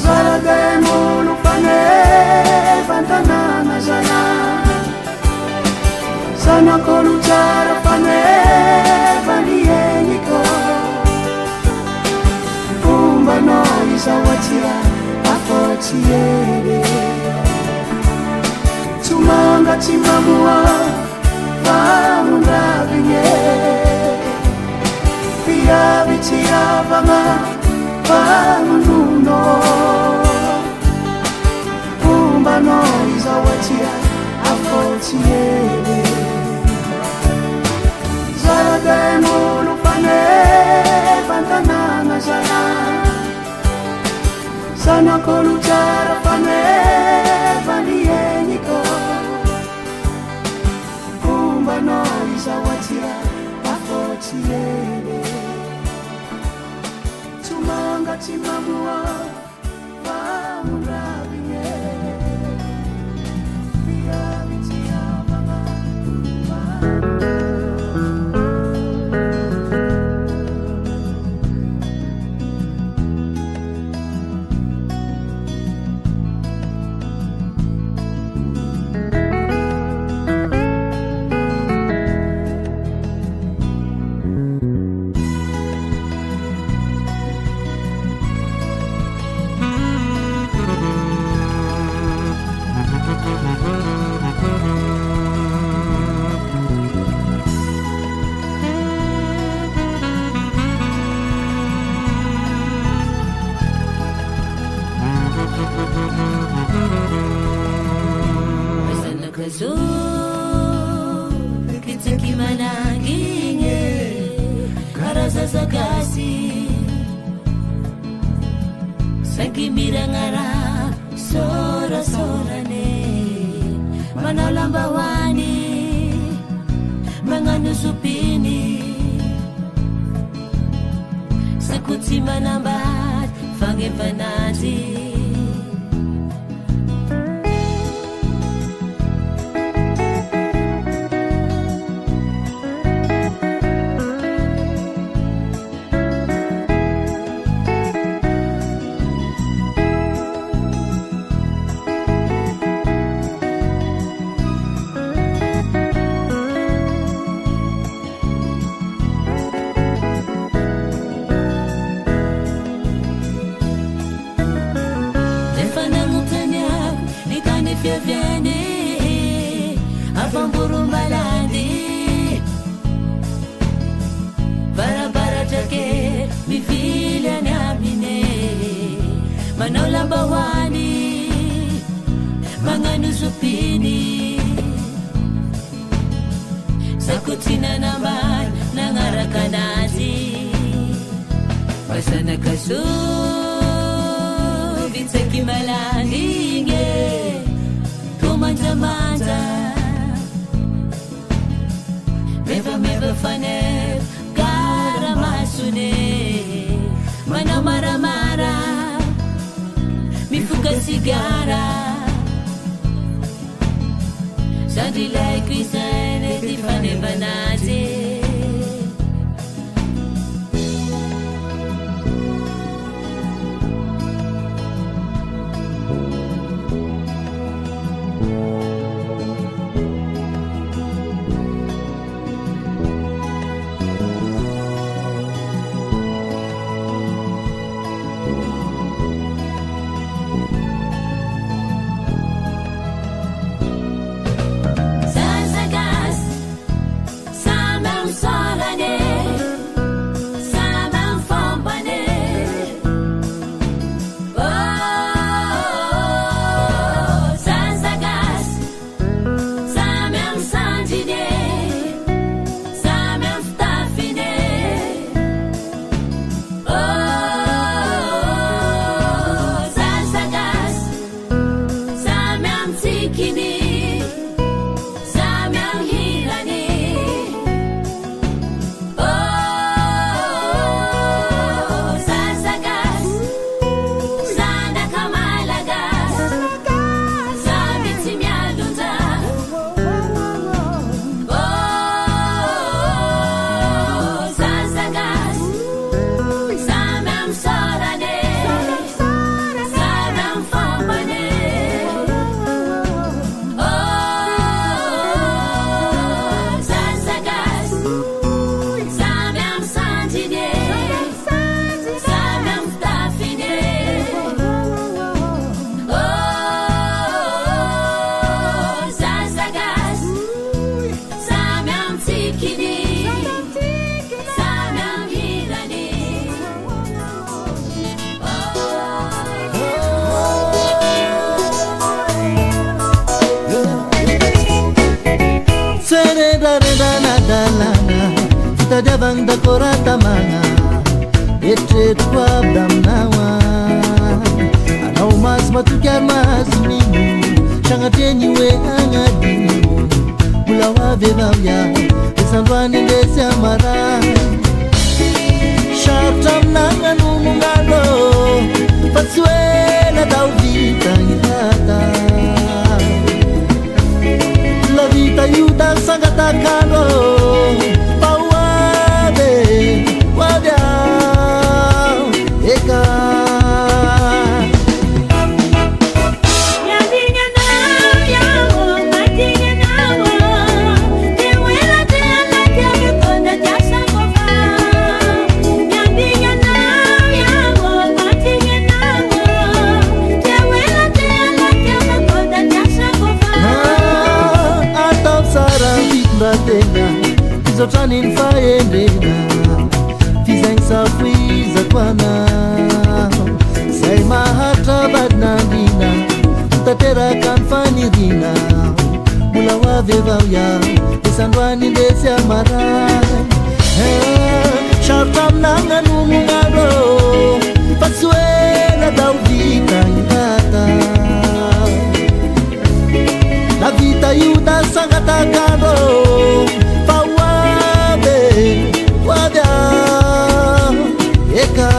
Zarademo lupane vantanana sana kolucara pane vanieniko kumba noiza watia akotiere tumanga timamua vaundavinye pia vitia vanga vangununo kumba noiza watia akotiere Zarademo lupane vantanana sana kolucara pane vanieniko kumba noiza watia akotiere tumanga timamua vaundavinye pia vitia vanga Zo kitaki managinge karaza zagasi sagi mirangara Sora-sorane manao lambahoany magnano sopiny sakotsy manambady fagnevanazy manao lambahoany magnano sopiny sakotsina nambany nagnaraka anazy masanakaso vitsaky malanigny to manjamanja mevameva fanev karamasone manao maramara mifoka sigara sandry laiko izany ty fanevanazy Tadiavang dakorata manga etretiko avy aminawa anao masy matoky ary mahazo mino sagnatreny hoe agnadino mbola ho avy avao iaho esandroany indesy amara sarotra aminagnano mognano fa tsy hoe natao vita irata la vita io tasangatakano Zotranin faendrena fizaigny safoizako anao zay mahatra vadinandrina tateraka ny fanirina mbola ho avy avao iaho esandroany indesy amaray sarotra aminagnano mognano fa tsy hoe natao vita irata sangatakando fawabe wada eka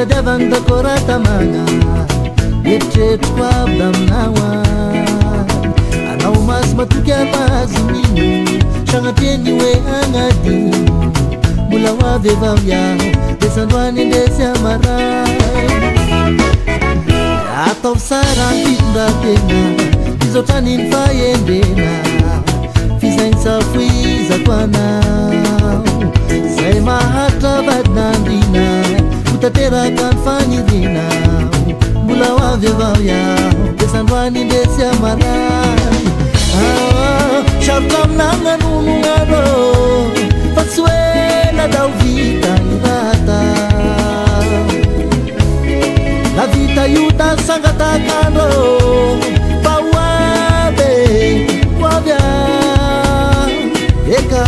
Devanda korata mana yetretro avy aminawa anao masy matoky amazy mino sagnateny hoe agnadiny mbola hoavy avao iaho de sandroany indesy amaray ataovy sara anfitondrantena fizoatraniny fahendrena fizaigny safoizako anao zay maharitra vadinandrina tateraka ny fanidinao mbola hoavy avao iaho de sandroany indesy amaray sarotra amin'agnanonognano fa tsy hoe nadao vita ny rata la vita io ta sangatakandro fa hoavy hoavy eka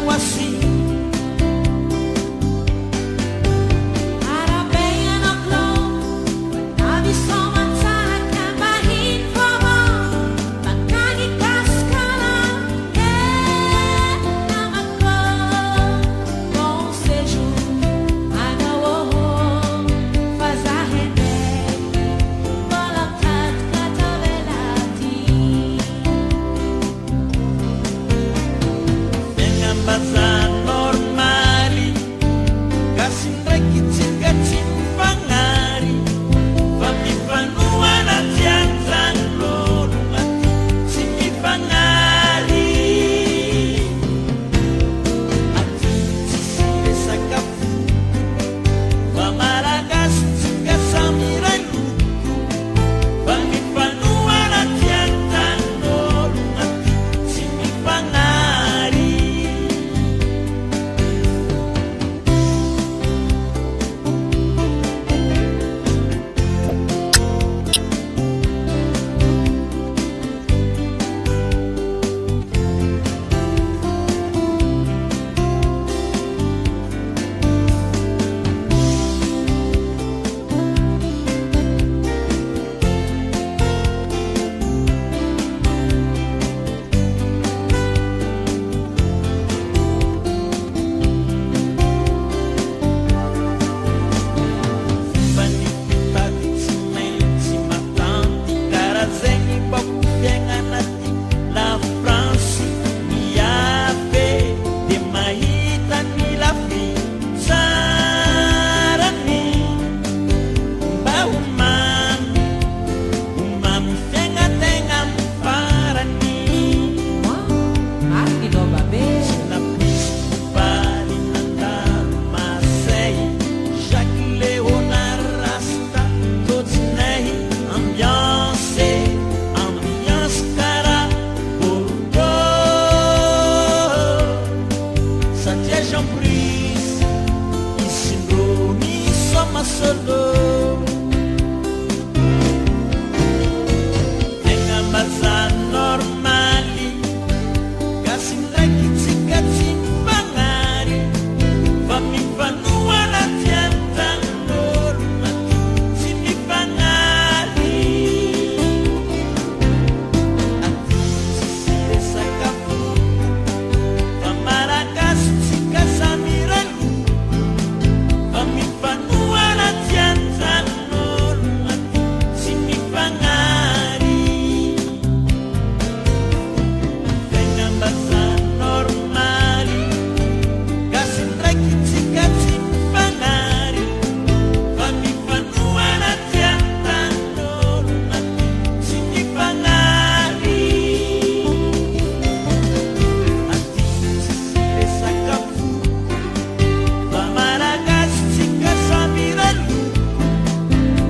Você Jean-Brice Isindroni sama solo Dengan bahasa normali Kasih lagi cikacin bangari Fami panua latihan tanggol mati Sini bangari Ati sisire sakapu Pamarakas cika samiralu Fami panua latihan tanggol mati Sini bangari Dengan bahasa normali Kasih lagi cikacin bangari Fami panua latihan tanggol mati Sini bangari Ati sisire sakapu Pamaragas cika samiralu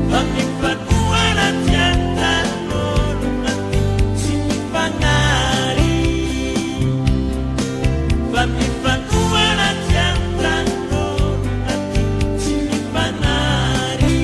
Fami panua latihan tanggol mati Sini bangari Fami panua latihan tanggol mati Sini bangari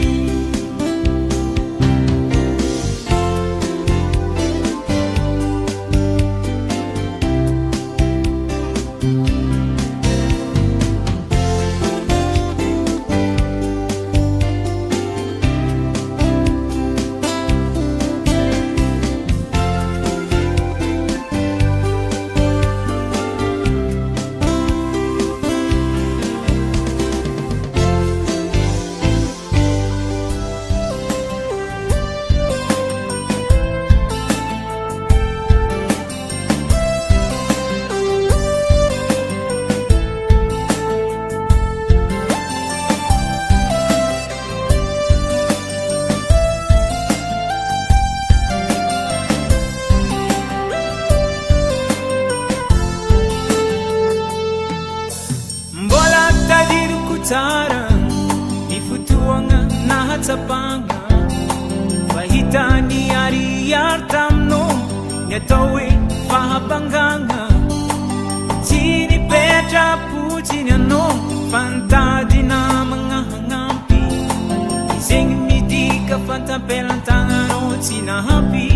Mbola tadir kutara Ifutuanga na hatsapanga Fahita ni ariyar tamno Nyatawe fahabanganga Tini petra putina no Fantadi na mga hangampi Ising midi ka fantapelang tangano Tinahapi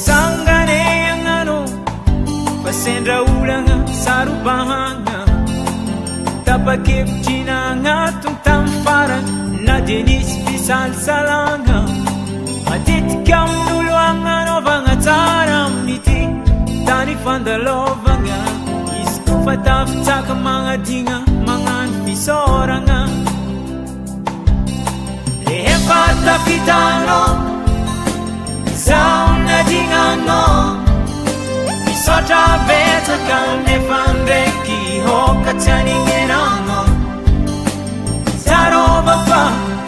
Sangane ang ano Pasendra ulanga sarubahanga Tapakip chinanga tung tamparan Na denis pisal salanga Adit kam nuluanga no vangataram miti Tani fandalovanga Isku fatafta ka mga dinga Mga anfisoranga Lehefata pitano Zauna dingano Sota beta kalne fandeki hoka taningenano Zarova fa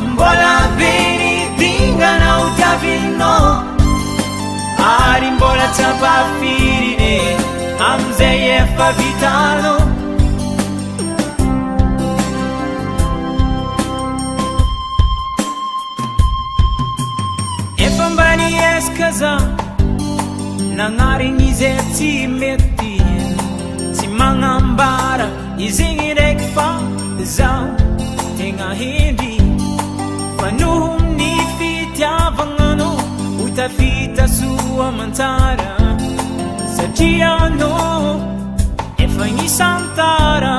mbola bini dinga na utavino Ari mbola tapa firine amzeye fa vitalo Efambani eskaza Nangaring izeti meti Si mangambara Izingirek fa Zao Tenga hindi Panuhum ni fitya vangano Utafita suwa mantara Sa tiano Efangi santara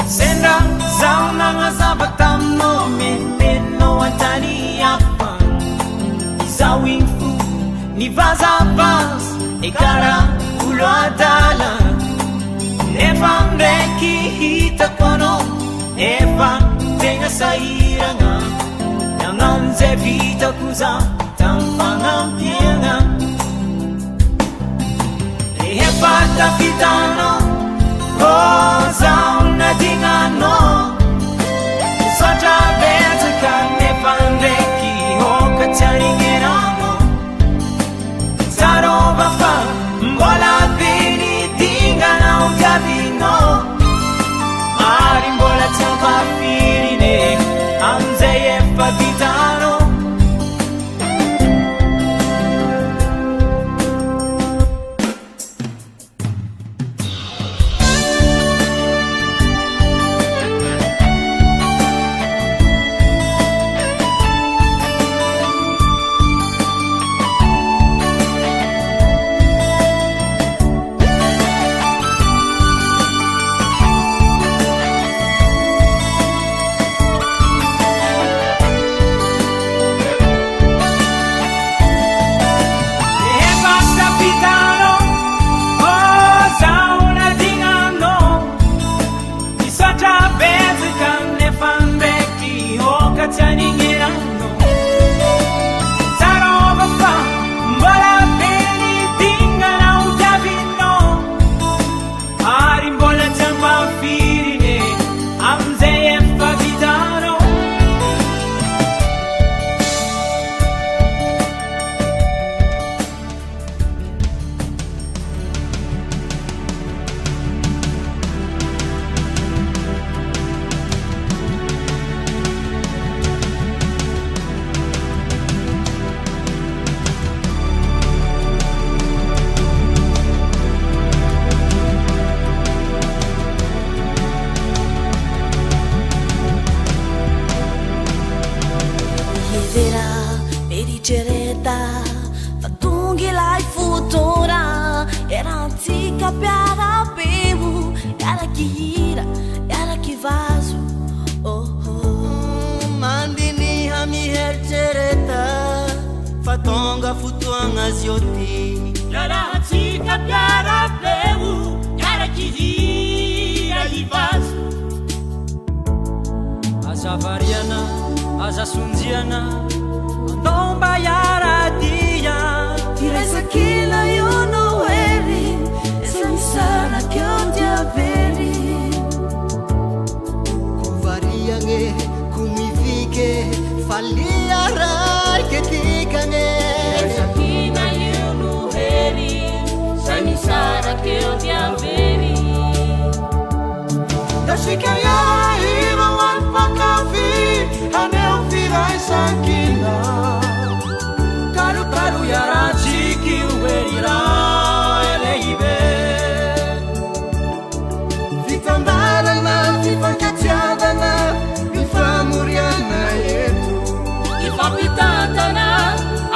Senda Zao nanga zabatam no Men no antani yapang Izawing fu Ni vaza vaz E cara ulo adala Nefam reki hita kono Efa tenga sairanga Nangan ze vita kuza Tampangam pianga Efa tapitano Oza una dingano Sota beta ka nefam reki Hoka taringerano Zarova fa mbola bini dinga na ukabino Ari mbola tamba firine amzeye fa vitano Ifampiarapeo iaraky hira iaraky vazo mandiniha mieritrereta fa tonga fotoagna zioty iarahatsika mpiarapeo iaraky hira ivazo aza variana aza sonjiana andomba iaradia Tiresakila io no eri Sanisara kiondiaveri Kuvariange kumivike falia rai ketikane Tiresakila io no eri Sanisara kiondiaveri Dashikaya ira wanpakavi Aneu virai sakina Karu yarachiki uverira eleibe Vitambarana, vifakatiavana Vifamuriana yetu Ifapitantana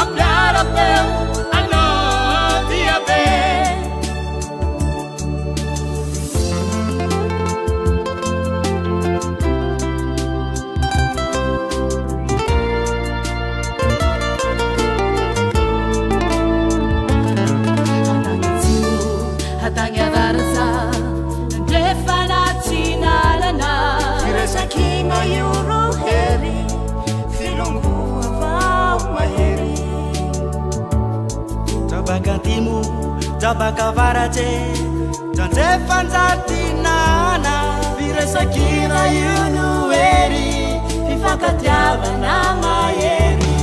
ampiarapeu anodiabe Hatanya varasa Ndefanatinalana Tiresakila io no eri Filongo avao maheri Tabakatimu tabakavarate tandefanzatinana viresakina yunueri Fifakatiavana maheri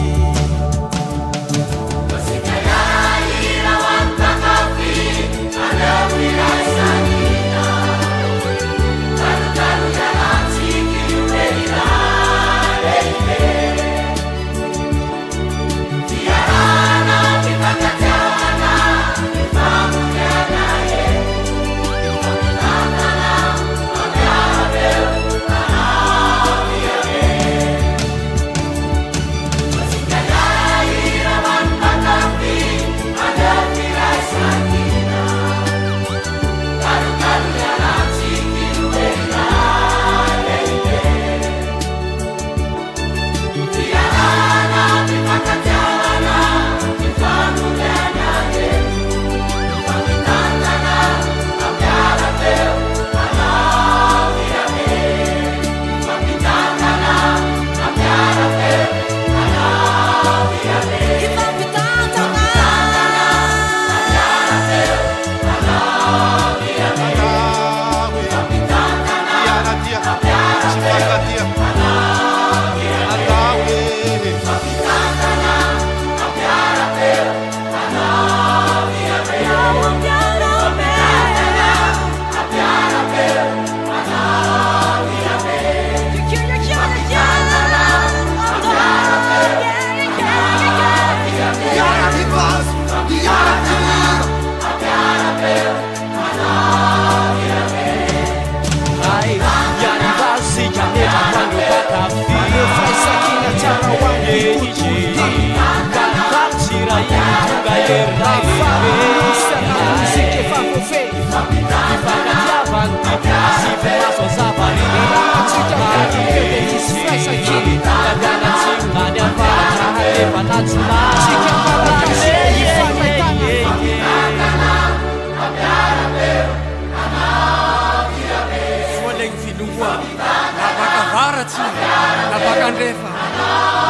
Napakandrefa,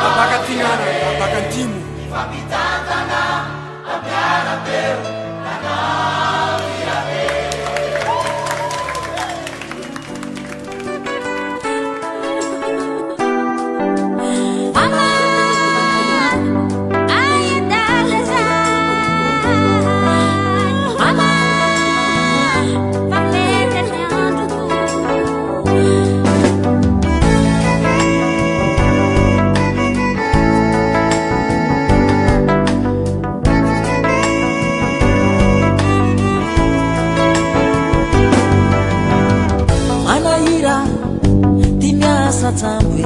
napakatingana, napakantimu Tambwe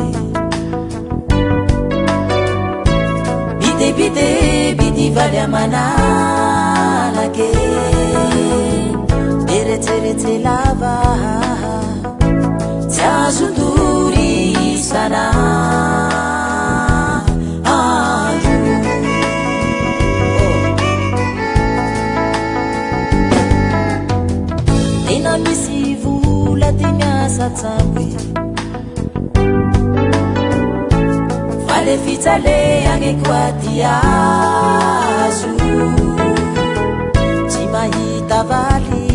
bide bidi valia manalake retelava Tazunduri sana Tena misy vola ty miasa tsamby Vale fitale agneko aty azo Tsy mahita valy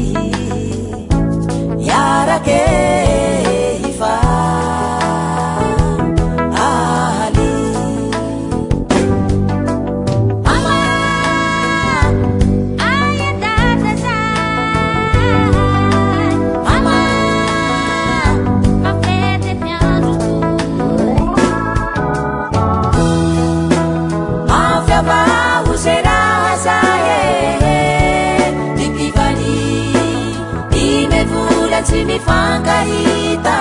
Yarake ifa ali Mama ayandata sai Mama mafete miazo Mafia ba usera saye Dipivali Imevula timifangahita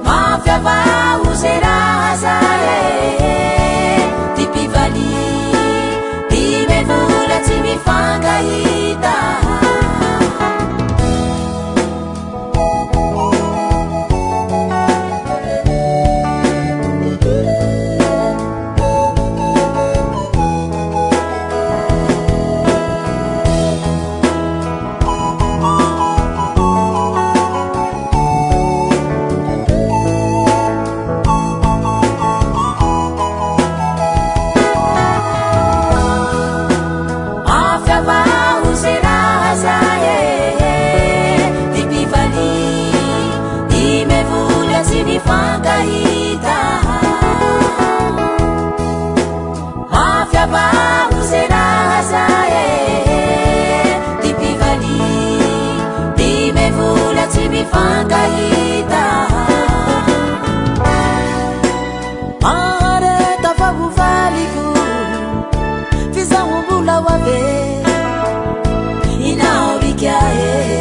Mafia va usera saye Dipivali Imevula timifangahita Fangahita Mafia ba usera saye Dipivali Dimevula timifangahita Mare tafabuvaliko Fizamubula wave Inaobikiae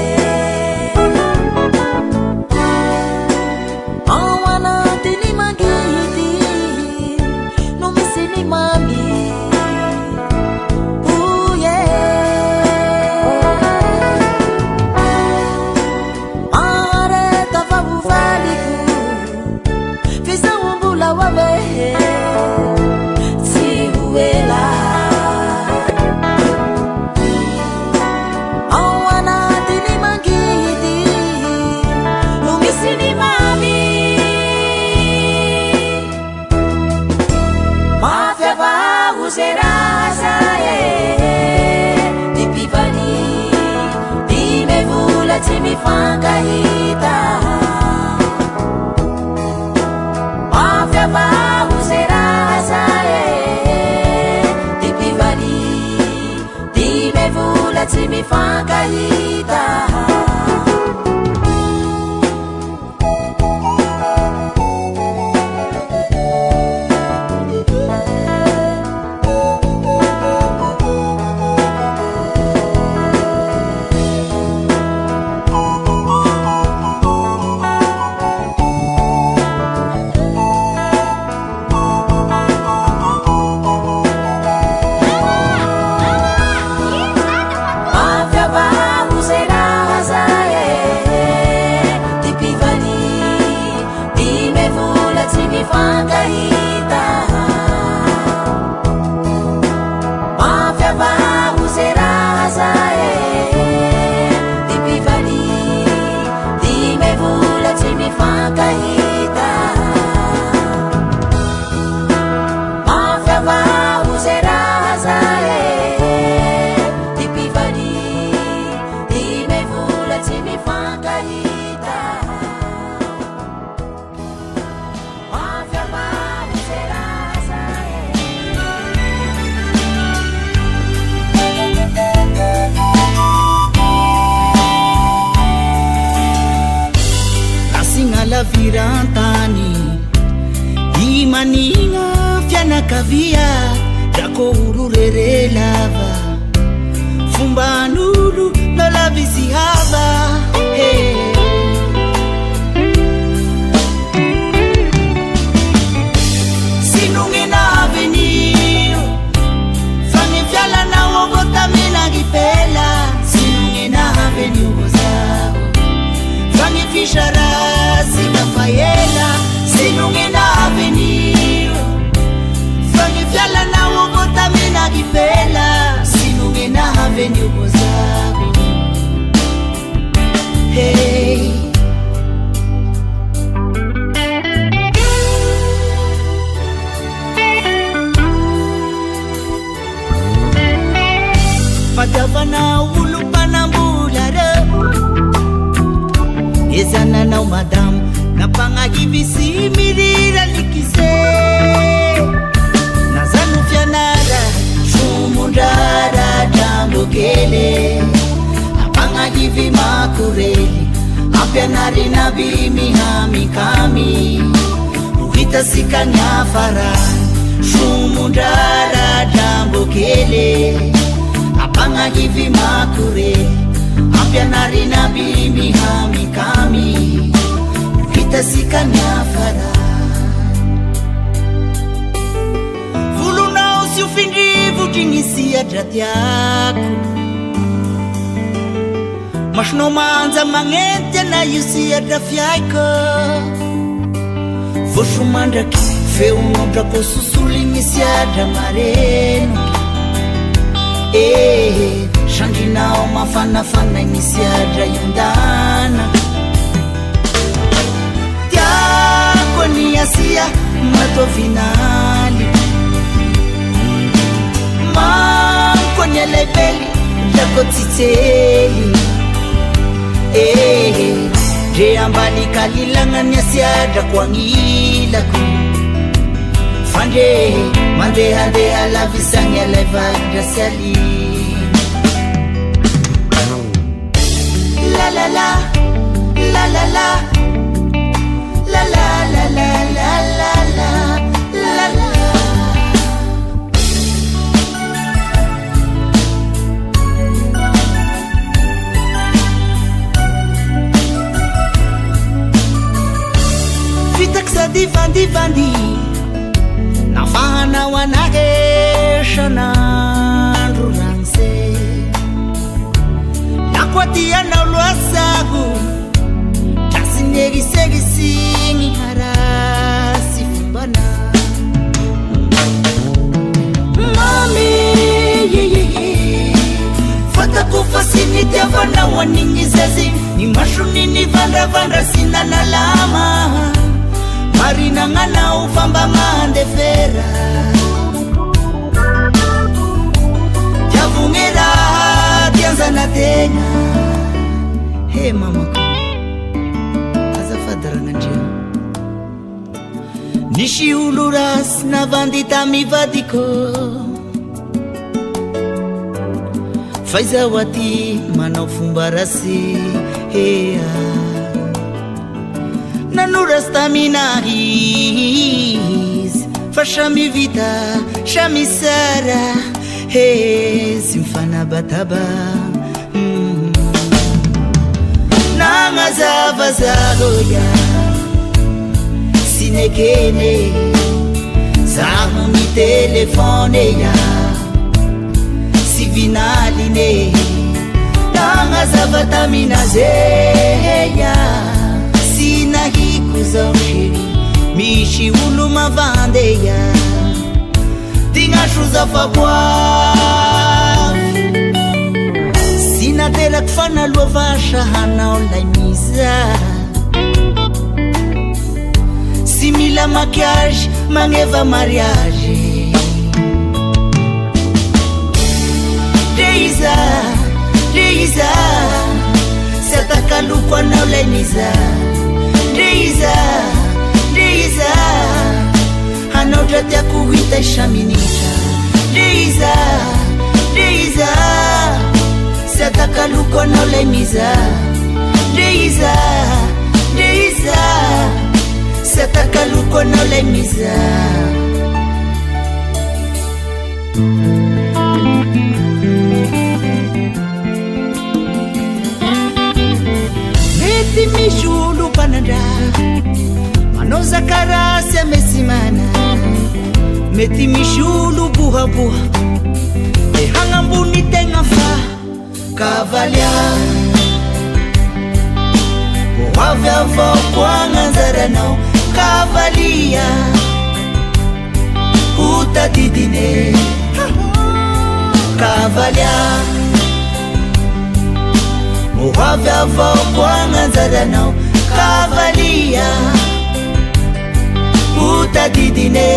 Timifangahita Mafia ba usera saye Dipivali Dimevula timifangahita Fangahita Mafia ba usera saye Dipivali Dimevula timifangahita Mafia ba usera saye Dipivali Dimevula timifangahita Virantani Imanina fianakavia Dako ururere lava Fumbanulu no la visihava hey. Sinungina avenir Fangi fiala na wogota mina gipela venho gozar. Hey. Fadiavana olo mpanambolare ezananao madamo nampagnahivy sy miriralikise nazano fianara somondrara drambokele ampagnahivy makorely ampianarinaby mihamikamy hitasika ny afara somondrara drambokele ampagnahivy makorely ampianarinaby mihamikamy hitasika ny afara volonao sy ofindrivotry ny siatra tiako masonao manja magnenty ana io siatra fiaiko vosomandraky feonodrako sosolo ny siatra mareno sandrinao mafanafana ny siatra iondana tiako ny asia matovinaly manko ny alebely drako tsitsely dre ambany kalilagna ny asiadrako agnilako fandre mandehandeha lavisagny alaivadrasialy la la la la la la la la la la la la la la fitaksa divandivandi nafahanao anahe nandro ranse nakoatianao loasago tasineriserisiny harasy fombana mami fatako fasiny tiavanao anigny zazy ny masoniny vandravandra sy nanalama marinagnanao famba mandefera tiavogny raha tianzanategna he mamako azafady ragnandria nisy olo rasy navandy tamivadiko faizaho aty manao fomba rasy nanoras taminahy izy fa samy vita samy sara sy mifanabataba nagnazavazahoya sy nekene zaho ny telefoneya sy vinaline nagnazavataminazeya nahiko zao sheri misy olo mavandeya tignaso zafaboavy sy nateraky fanaloavasa hanao lay miza sy mila makiage magneva mariage deiza sy atakaloko anao lay miza Deiza hanao dra tiako hita isaminitra Deiza sy atakaloko anao lay miza Deiza sy atakaloko anao lay miza mety misy olo mpanandra manao zakarasy amesimana mety misy olo bohaboha le hagnambony tegna fa kavalya boavy avao koa gnanjaranao kavalia utadidine kavalya avy avao koa gn'anjaranao kavalia ho tadidine.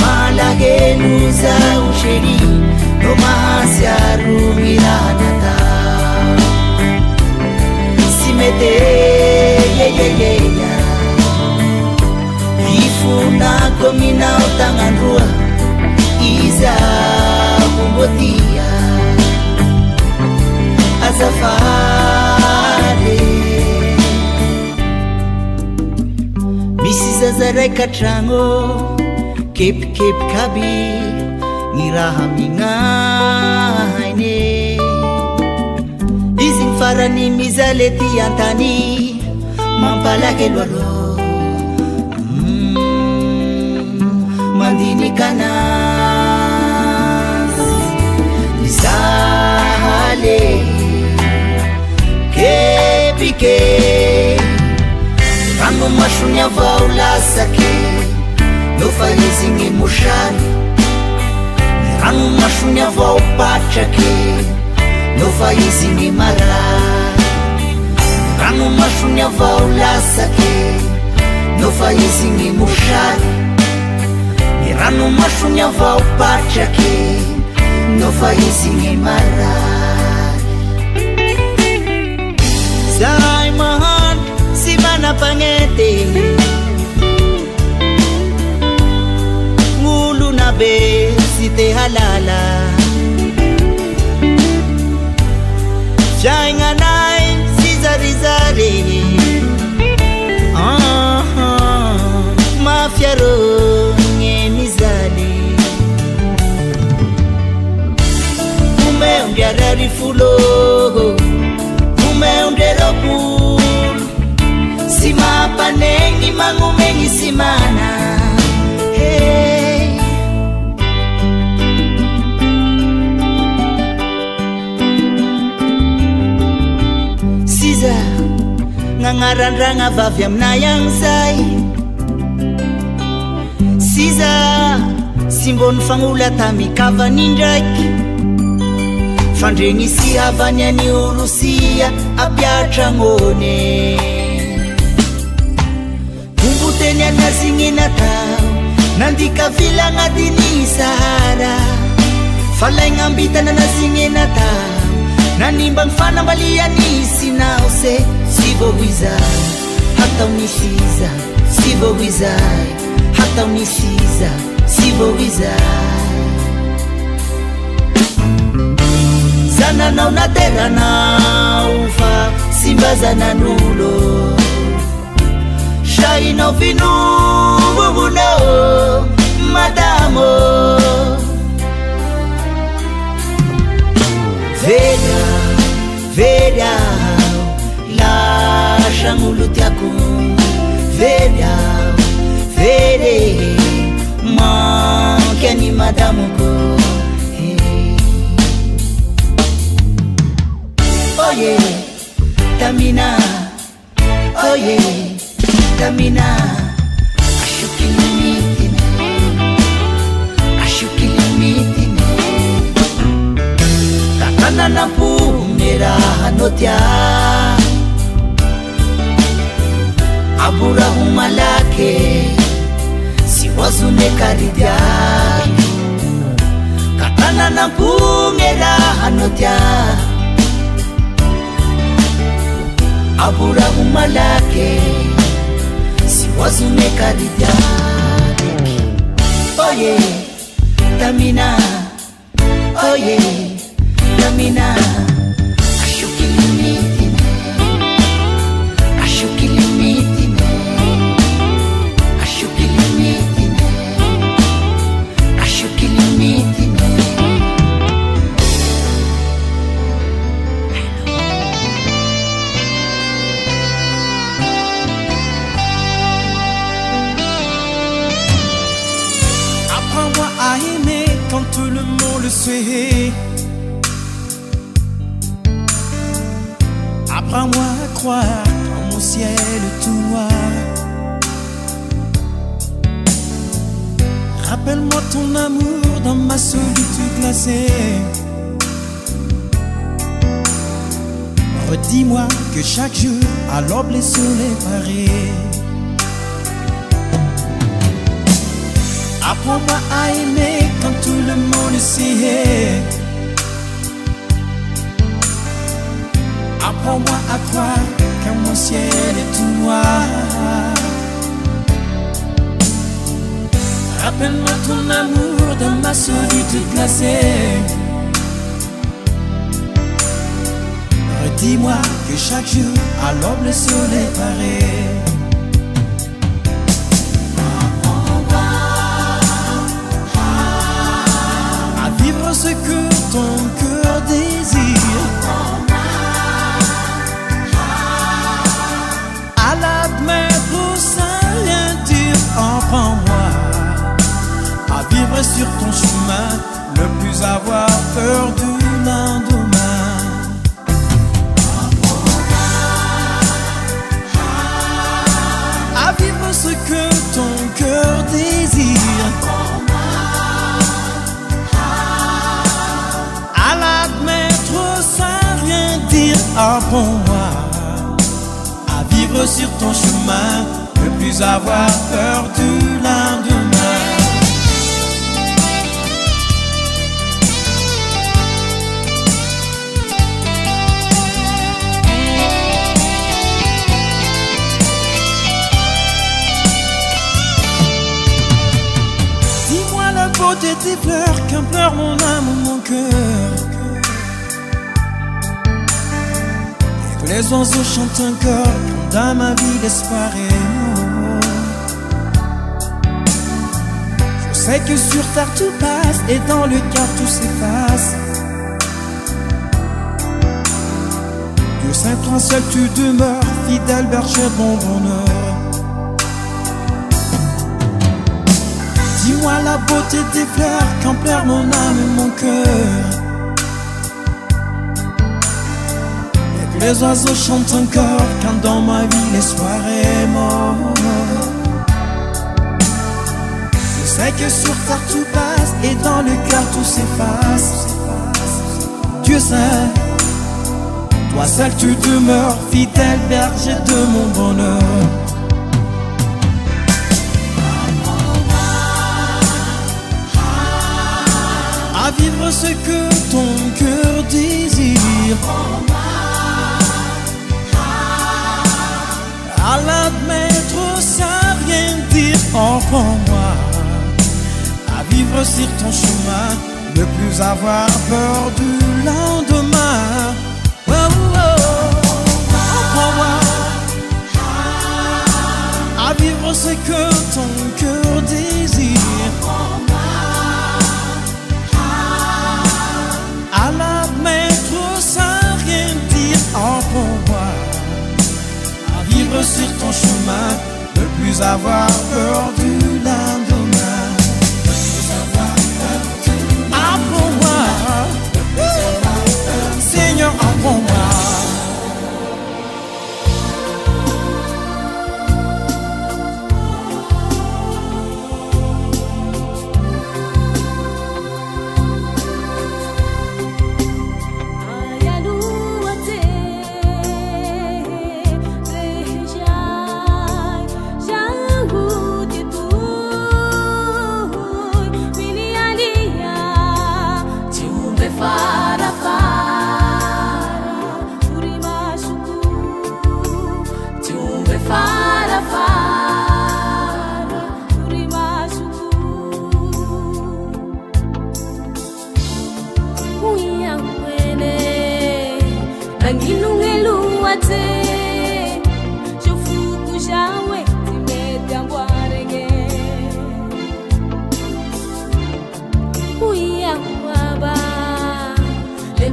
Malahelo zao chéri no mahasiaro miranata si mete yeyeyeya ifunako minao tagnandroa iza mombotia azafady misy zaza raiky antragno kepikepiky aby ny raha mignainy izy ny farany mizaly ty antany mampalahelo alo mandinikanazy mizaly kepike rano masony avao lasaky nofa izy gny mosary rano masony avao patraky nofa izy gny marary rano masony avao lasaky nofa izy gny mosary rano masony avao patraky nofa izy gny marary. Zahay mahany sy manampagnety ng'olona be sy te halala fiaignanay sy zarizary mafiaro umeumbia fulo umeunderokulu simapanengi mangumengi simana hey. Siza ngangarandrangna vavy aminayagny zay siza simbony fagnola tamikavany ndraiky fandregny sy havany any Orosia apiatragnone tomboteny anazigny natao nandika vila agnatiny Sahara falaignambitana anazigny natao nanimba gny fanambaliany sinao se sy vohoizay hataony siza sy vohoizay hataony siza sy vohoizay zananao nateranao fa simbazanan'olo sainao vinovomonao madamo vedao lasagn'olo tiako vede manky any madamoko oye tamina oye tamina ashukilimitine kakana na pumera hanotia abura humalake siwazune karidia kakana na pumera hanotia abura umalake siwazume karidari oye tamina oye tamina ashukilimitine ashukilimitine ashukilimitine ashukilimitine. À aimer quand tout le monde sait. Apprends-moi à croire dans mon ciel tout noir. ton amour dans ma solitude glacée. Redis-moi que chaque jour à l'aube les soleils parés. Apprends-moi à aimer quand tout le monde sait. Apprends-moi à croire que mon ciel est tout noir. Rappelle-moi ton amour dans ma solitude glacée. Redis-moi que chaque jour à l'aube le soleil paraît. À vivre ce que ton cœur désire. À l'admettre sans rien dire. Apprends-moi à vivre sur ton chemin, ne plus avoir peur du lendemain. À vivre ce que ton cœur désire. À l'admettre sans rien dire. Apprends-moi à vivre sur ton chemin, ne plus avoir peur du lendemain. Beauté des fleurs qu'un pleure mon âme, mon cœur. Et que les oiseaux chantent encore comme dans ma vie l'espoir est mort. Je sais que sur terre tout passe et dans le cœur tout s'efface. Dieu Saint, toi seul tu demeures, fidèle berger de mon bonheur. Dis-moi la beauté des fleurs qu'en pleure mon âme et mon cœur. Et que les oiseaux chantent encore quand dans ma vie l'espoir est mort. Je sais que sur terre tout passe et dans le cœur tout s'efface. Dieu Saint, toi seul tu demeures, fidèle berger de mon bonheur. À vivre ce que ton cœur désire. À l'admettre sans rien dire. Apprends-moi à vivre sur ton chemin, ne plus avoir peur du lendemain. Oh, oh, oh. Apprends-moi à vivre ce que ton cœur désire. À l'admettre sans rien dire. Apprends-moi à vivre sur ton chemin, ne plus avoir peur du lendemain. Apprends-moi, Seigneur, apprends-moi.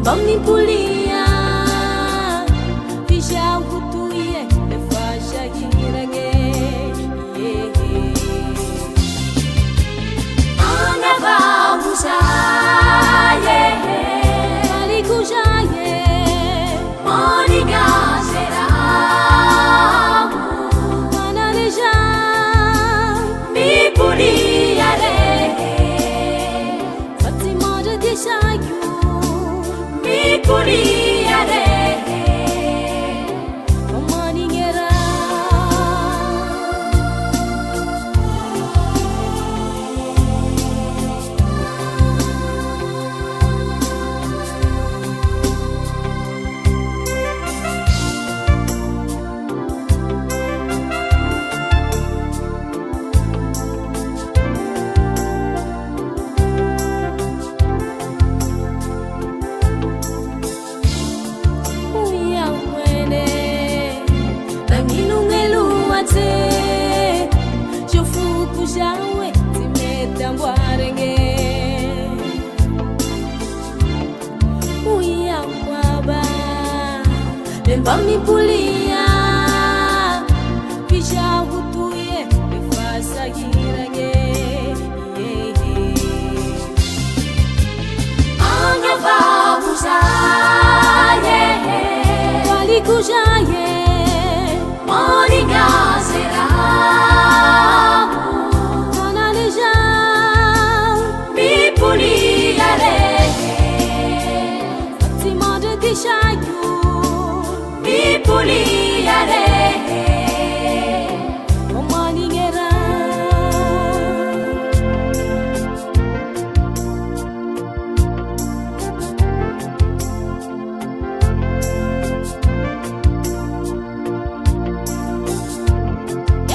Bamnipulia, Visha Hutuye, the Fasha Hirage. Anava Musaye, Malikujaye, Monica Sera, Mananeja, Mipulia. mipuliare omaningera jawe timetambwarenge uya kwaba lemba mipulia pisha hutuye ifasa girage anga babuzaye walikujaye moningazera mipuliare omaningera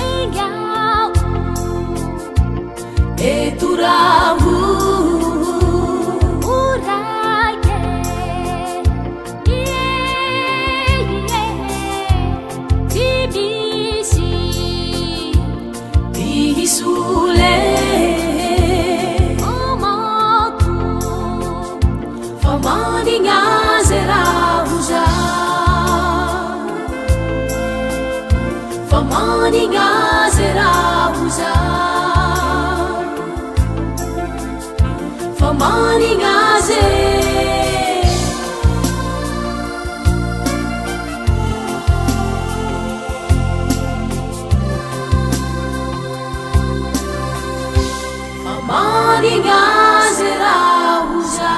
engau eturahu Sule omaku famani ngazera uza famani ngazera uza famani ngazera Maningazera uza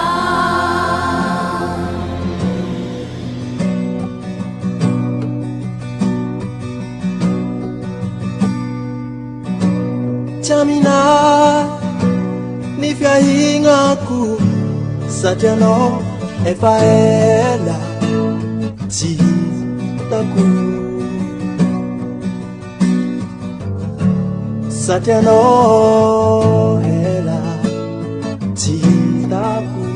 Jamina nifya hingaku Satiano efaela Chitaku Satiano hela Chitaku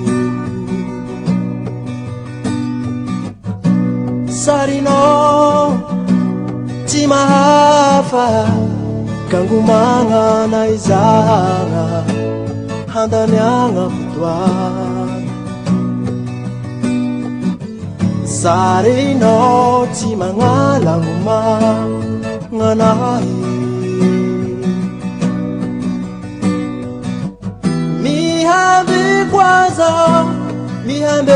Sarino Chimahafa Kangumanga na izara Handanyanga mutwa Sarino Chimangala nguma Nganai Mihambi kwaza Mihambi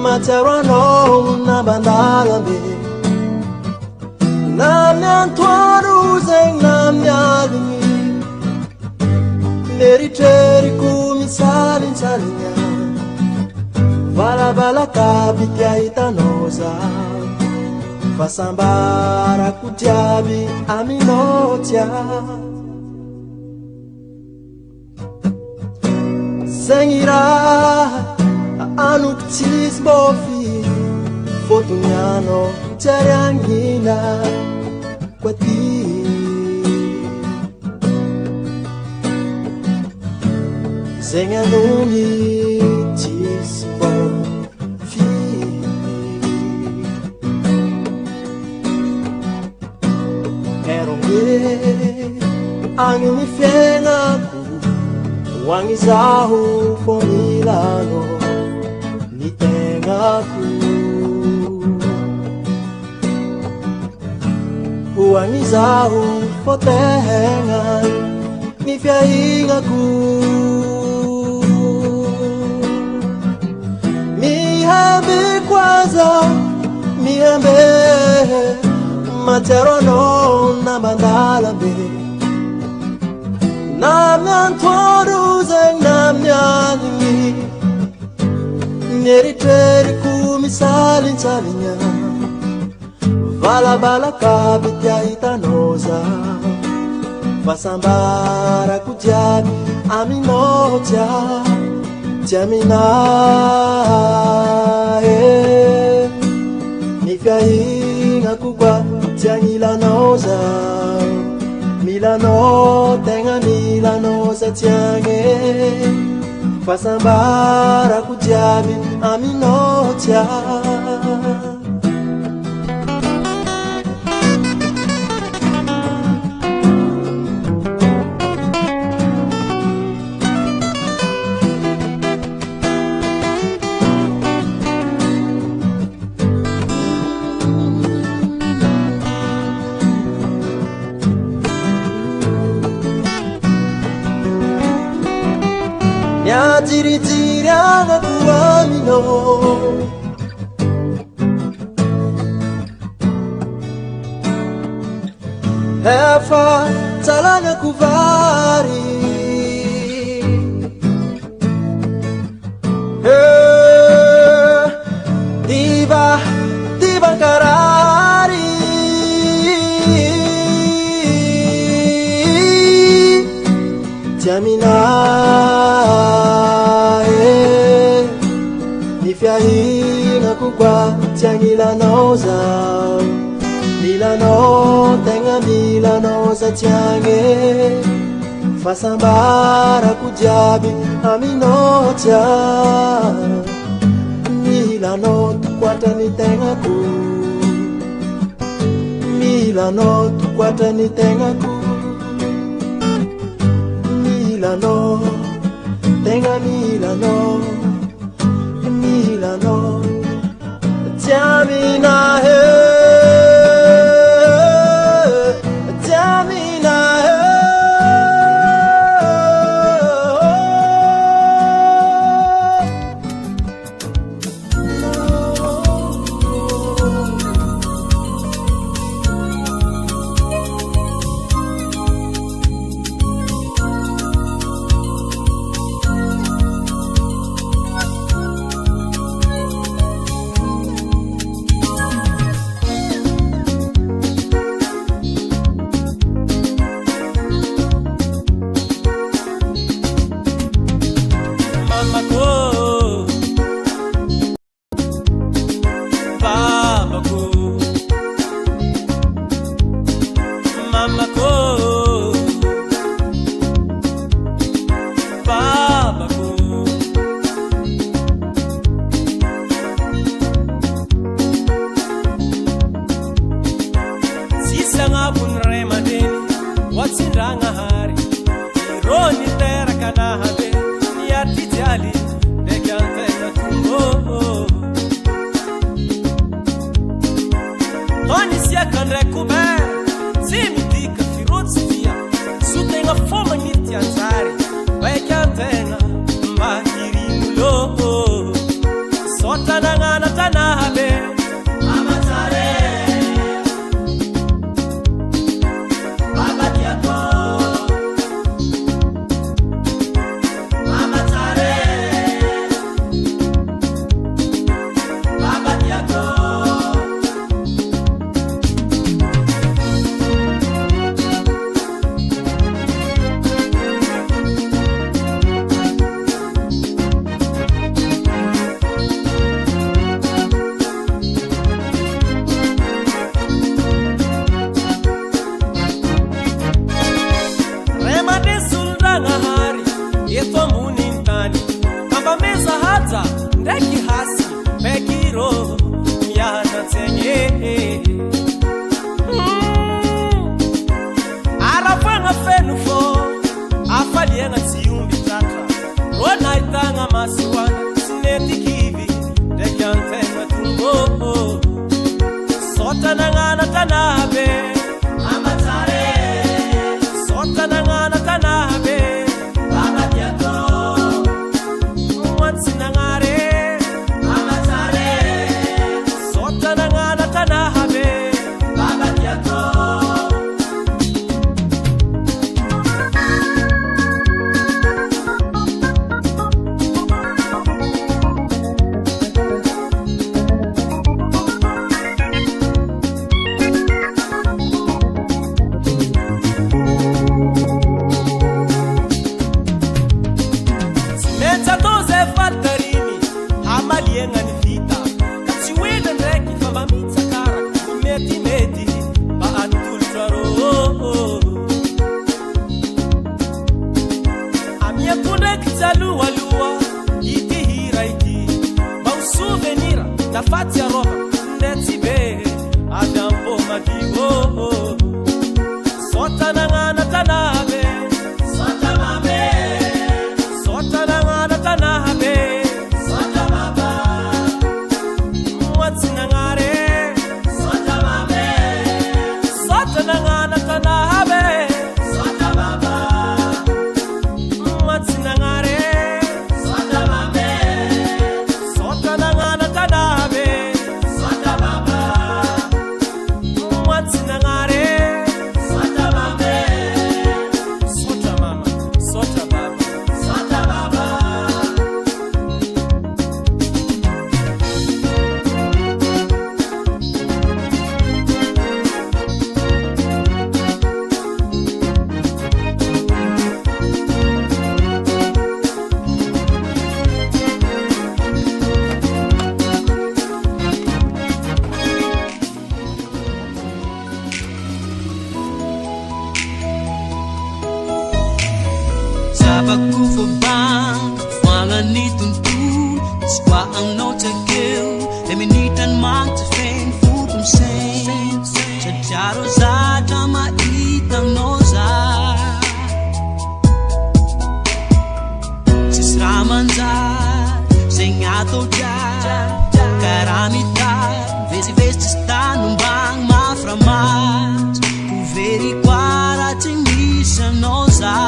Materano na bandalambe Namyan tuaru zeng namyan limi Meriteri kumisalin salinya Bala bala kabitia itanoza Fasambara kutiabi aminotia Sengira anuktis bofi Fotunyano Chariangina Kwati Zenganuni Tisbo Fi Erongwe Angini Fengaku Wangizahu Fomilano Nitengaku Wangizahu Fotengan Nifyaingaku Mihambi kwaza Mihambi Materono na bandalambe Namyan toru zeng namyan Nyeritreriko misalinsaligna valabalakaby tia hitanao za fasambarako jiaby aminao tia minahy ny fiahignako koa tia gnilanao za milanao tegna milanao za tiagny fasambarako jiaby aminao tia Nyajiri-jirianako aminao efa tsalagnako vary diva karary tiaminahy ny fiahignako koa tia gnilanao za milanao tegna milanao za tiagny fasambarako jiaby aminao tia milanao tokoatrany tegnako milanao tokoatrany tegnako milanao tegna milanao tia minahy Tony sia kan recouvert, se me dica firots Lavaku verbang Wangan ni tuntun Swa ang nota kill Eminitan mang te fein Futum sein Sajaro zata maitang noza Sisramanza Sengato ja Karamita Vezi vesti sta num bang maframat Uveri quara tingisha noza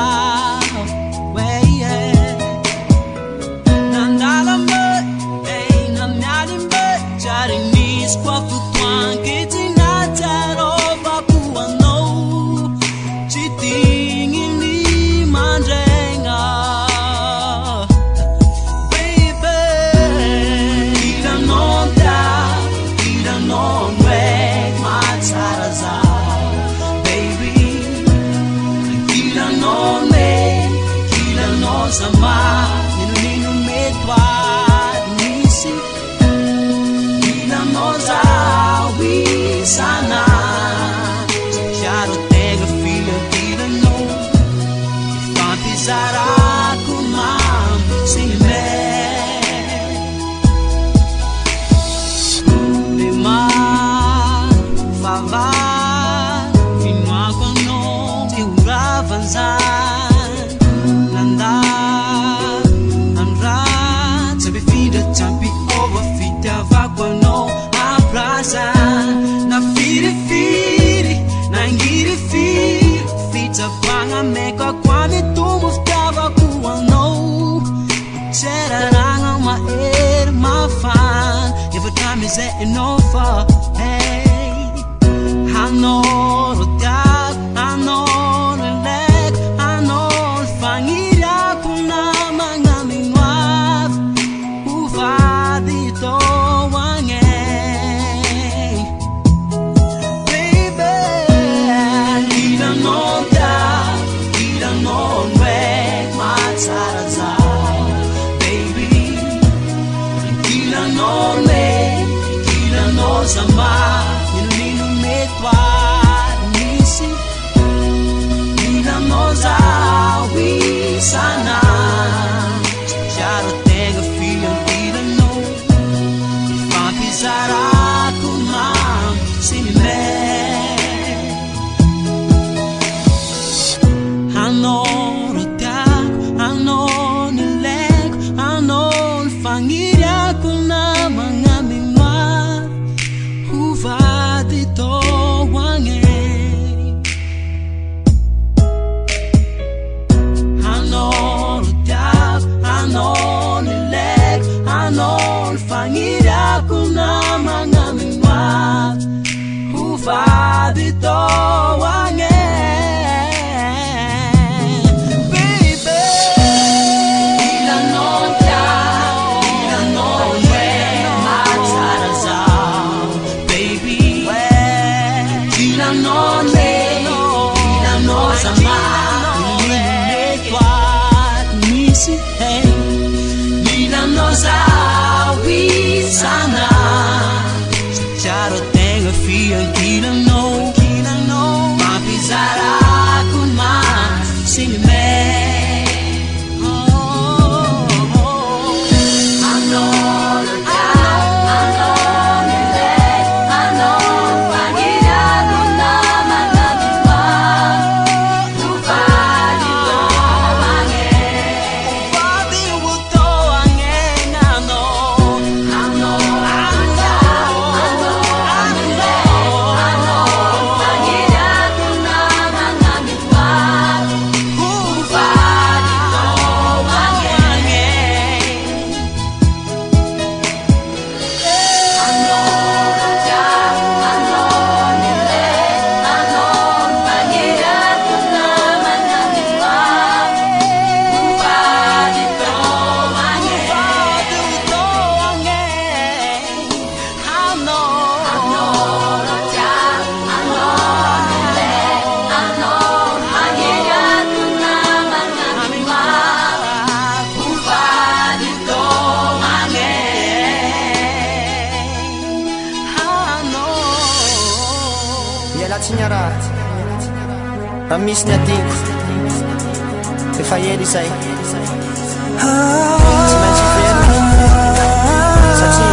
Qua flutuan che ti natero papua no ci tingin li manjenga baby ila non weg matsaraza baby ila non sama ninu metwa nisi sana Chiaro tengo figlio di no Fa pisare con mam sin me De ma fa va fino a quando ti uravanzan Nanda andrà Sabi fida champi over fida va quando abraza Na firi, na ngiri firi Fita panga meka kwame tumu ftava kuwa no Chera ranga ma fan Every time is it over Hey Hano rotiak, hano relek Hano fangira kuna mga mingwaf Uva dito wange Sama ninu metwa nisi Nina moza wi sana Chiaro tengo figlio di no Fa pisare con mam sin me Hanno rotiak, hanno nilek Hanno fangiria con mga mingwa Vadito wange Hano rutiak, hano nilek Hano fangira kuna mga mingwat Vadito wange Sana Chiaro tengo figlio chi non know Ma pisara con man sin me Miala tsy niarahatra raha misy ny adiko Efa ela izay tsy maintsy very satria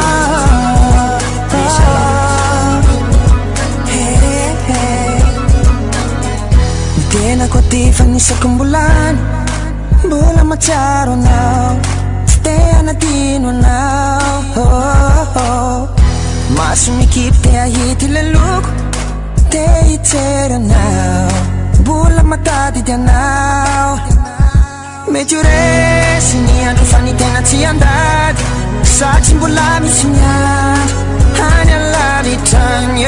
ny tena koa ty fanisako mbolany mbola matsiaro anao tsy te anadino anao maso mikipy te ahity le loko te hitsery anao mbola matadidy anao mety ho resy ny andro fa ny tena tsy andady satry mbola misy miandro hany alavitrany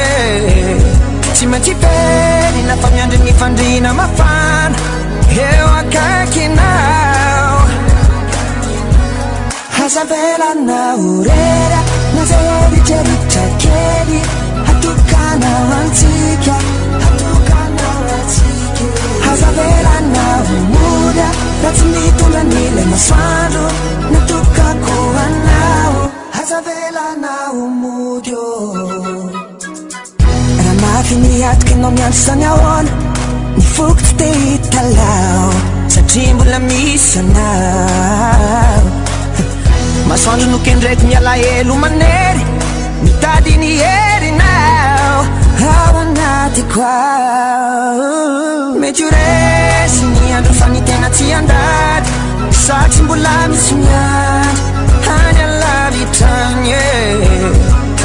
tsy maintsy pery na fa miandry ny fandrina mafana eo akaikinao hazavelanao rera na zay eritreritra kely hatokanao antsika hazavelanao moda raha tsy mitondra nile masoandro natokako anao hazavelanao modio raha mafy niatiky anao miandro sany ahoana ny fokotsy te hitalao satria mbola misy anao masoandro nokendraiky miala elo manery mitady ny herinao ao anatiko ao mety ho resy ny andro fa ny tena tsy andady satry mbola misy miandro hany alavitrany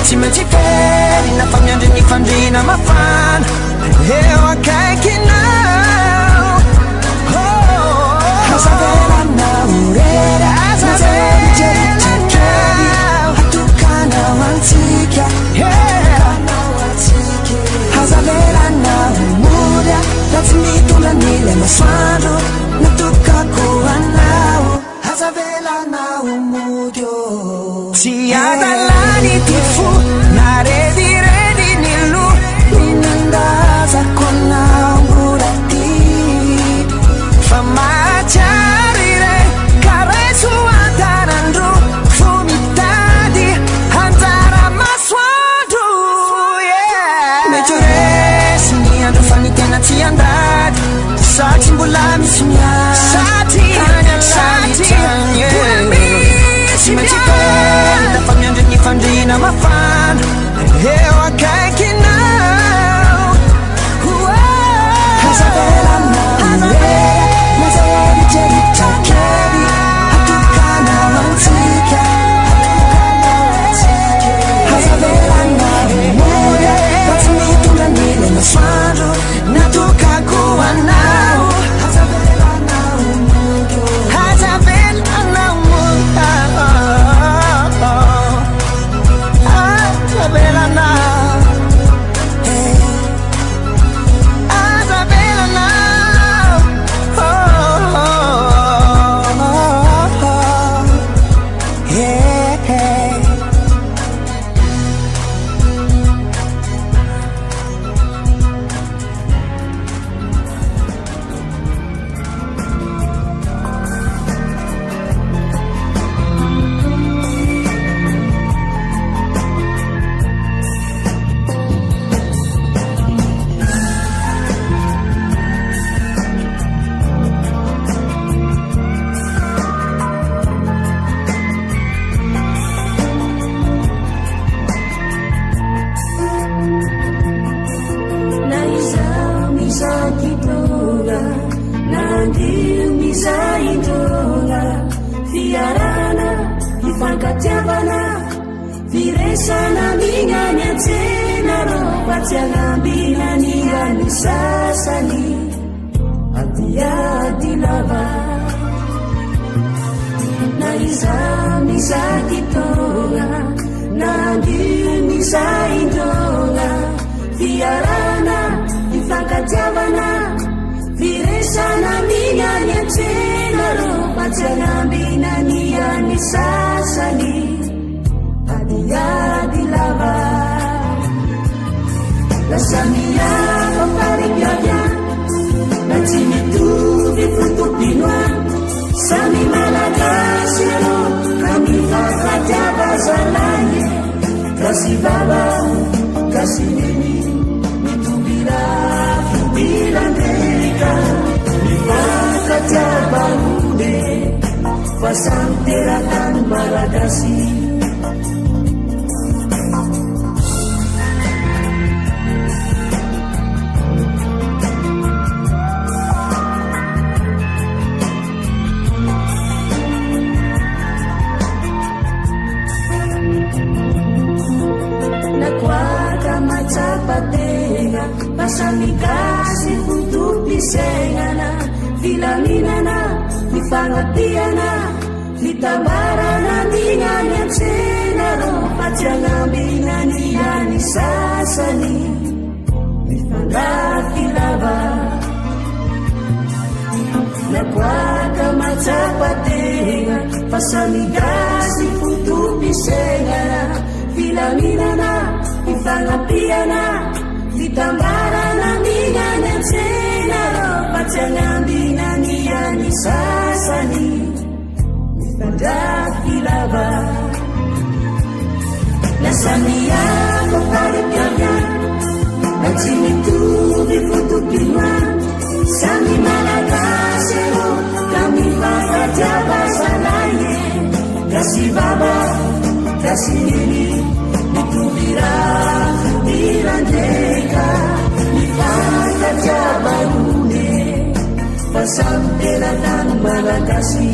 tsy maintsy fery na fa miandry ny fandrina mafana eo akaikinao hazavelanao rera hatokanao antsika hazavelanao moda raha tsy mitondra nile masoandro natokako anao hazavelanao modio tsy adalany ty fo narediredy ny lo ninandazako anao mbola ty fa mahatsiaro ire kareso antarandro fo mitady anjara masoandro mety ho resy ny andro fa ny tena tsy andady satry mbola misy miandro tsy maintsy pery na fa miandry ny fandrina mafana eo akaikinao hazavelanao na zay eritreritra kely hatokanao antsika hazavelanao moda fa tsy mitondra nile masoandro natokako anao hazavelanao modio hazavelanao moda hazavelanao Sami malagasy kami fakatiava zalagne kasi baba kasi nini mitubira fubilandeka mi fakatiava fisegnana, filaminana, fifanatiana, fitambarana nignany antsena ro fatsiagnambina niany sasany mifandafilava nakoaka matsapategna fasamigasy fotopisegnana filaminana fifanampiana fitambarana nignany antsena ro fatsiagnambina niany sasany mifandafilava nasamiako paripiavya tsy mitovy fotopinoa samy malagasy ro ka mifakatiava sanaye gasy baba gasy nini mitovy raha irandreka mifakatiava rone fa samy teratany malagasy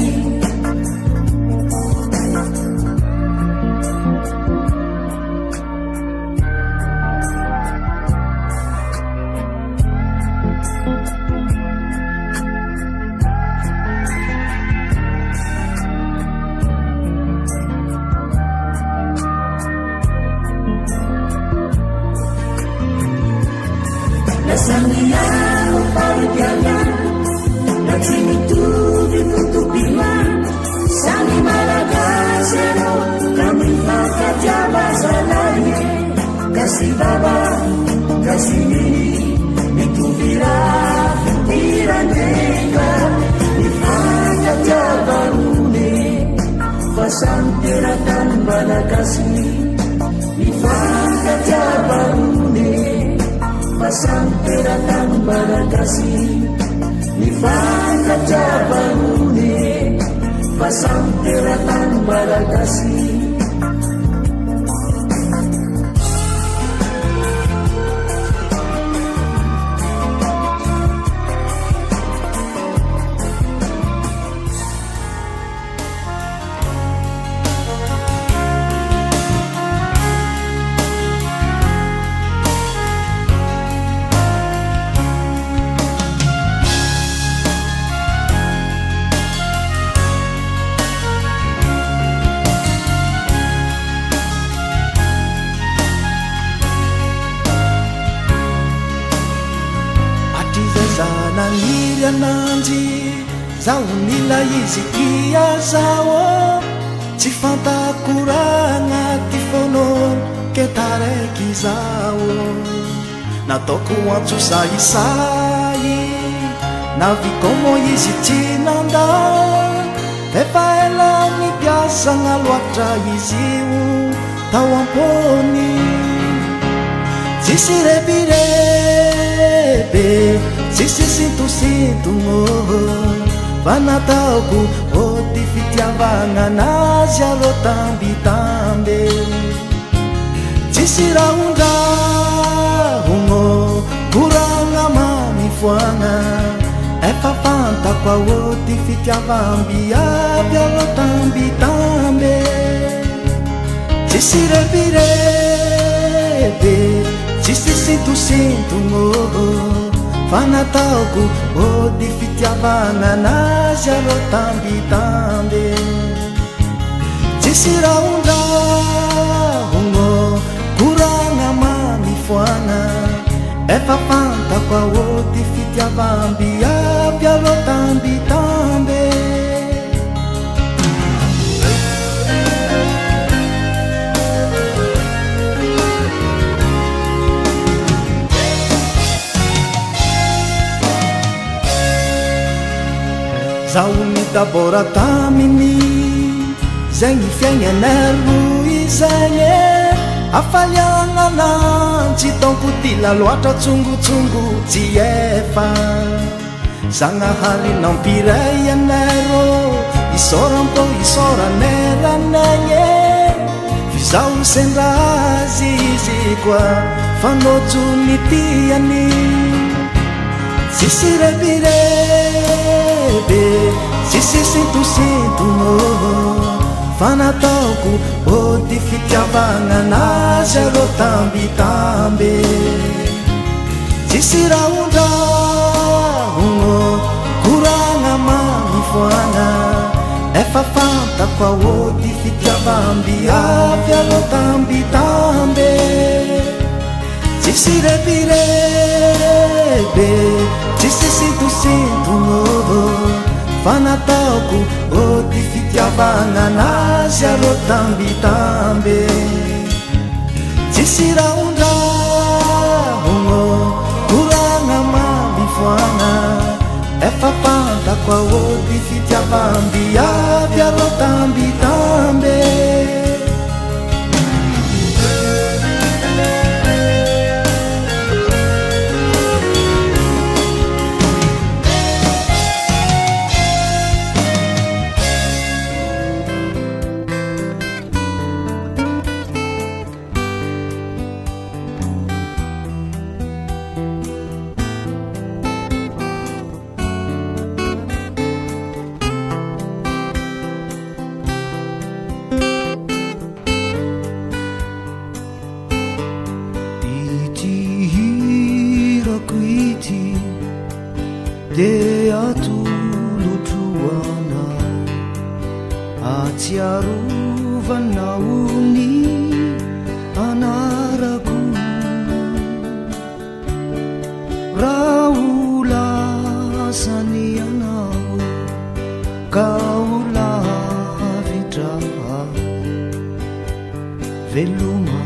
Nasamiano paripiavya na tsy mitovy fotopinoa samy malagasy ro ka mifakatiava zalaye gasy baba gasy nini mitovy raha irandreka mifakatiava rone fa samy teratany malagasy mifakatiava rone Pasamperatang Malagasy mifakatiava rone Pasamperatang Malagasy Nangiri ananjy zao nila izy kia zao tsy fantakoragna ty fono ketaraiky zao nataoko antso saisai navikomo izy tsy nanda efa ela nipiasagna loatra izy io tao ampony tsisy repirebe tsisy sintosintono fa nataoko ty fitiavagna anazy alo tambitambe tsisy rahondrahono koragna manifoagna efa fantako ao ty fitiavambiavy alo tambitambe tsisy repirebe tsisy sintosintono fa nataoko ty fitiavagna anazy alo tambitambe tsisy rahondrahono koragna manifoagna efa fantako ao ty fitiavambiavy alo tambitambe Zao mitabora taminy zay ny fiaignanay roy zagny afaliagna nantsy taoko ty laloatra tsongotsongo tsy efa zagnahary nampiray anay rô isorampo isoranay ranagny fizao sendrazy izy koa fanojo ny tiany tsisy repirebe tsisy sintosintono fa nataoko ty fitiavagna anazy alo tambitambe tsisy rahondraho Faoti fitiavambi avalo tambitambe Ci repirebbe Ci sinto Fanataoko oti fitiavana nazy aro tambitambe Ci raondrahono koragna mamifoana Efa fantako aody fitiavambi avy aro tambitambe De atolotroana atsiarovana ony anarako raha ho lasany anao ka ho lavitra veloma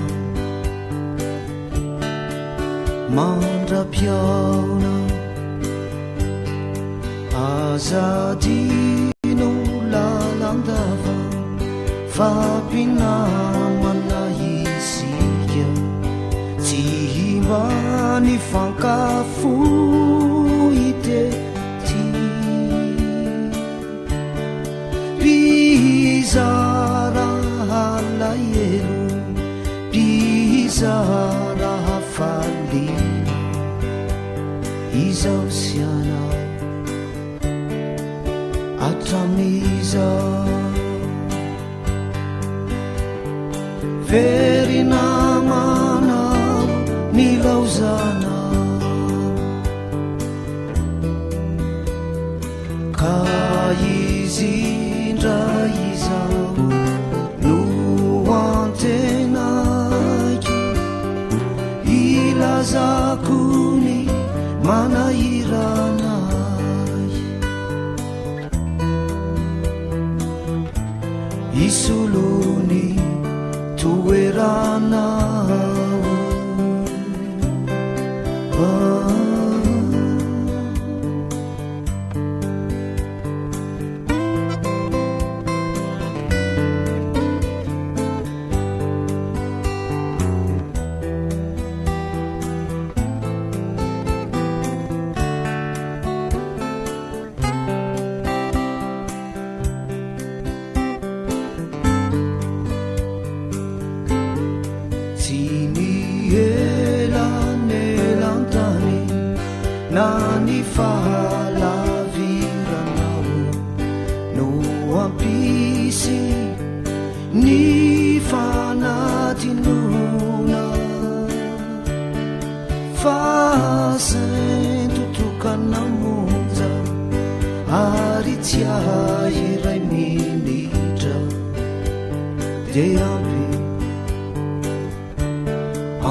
mandra-piaona azadino lalandava fampinamana isika tsy himbany fankafo itety bizara halahelo bizara hafalina izao siana Atamiza very namana nilauzana ka izindra izao no antenako ilazako ny manahirana isoloni toerana Nani fahalaviranao no ampisi ny fanatinona fahasaintotokana monja ary tsy ahiray minitra de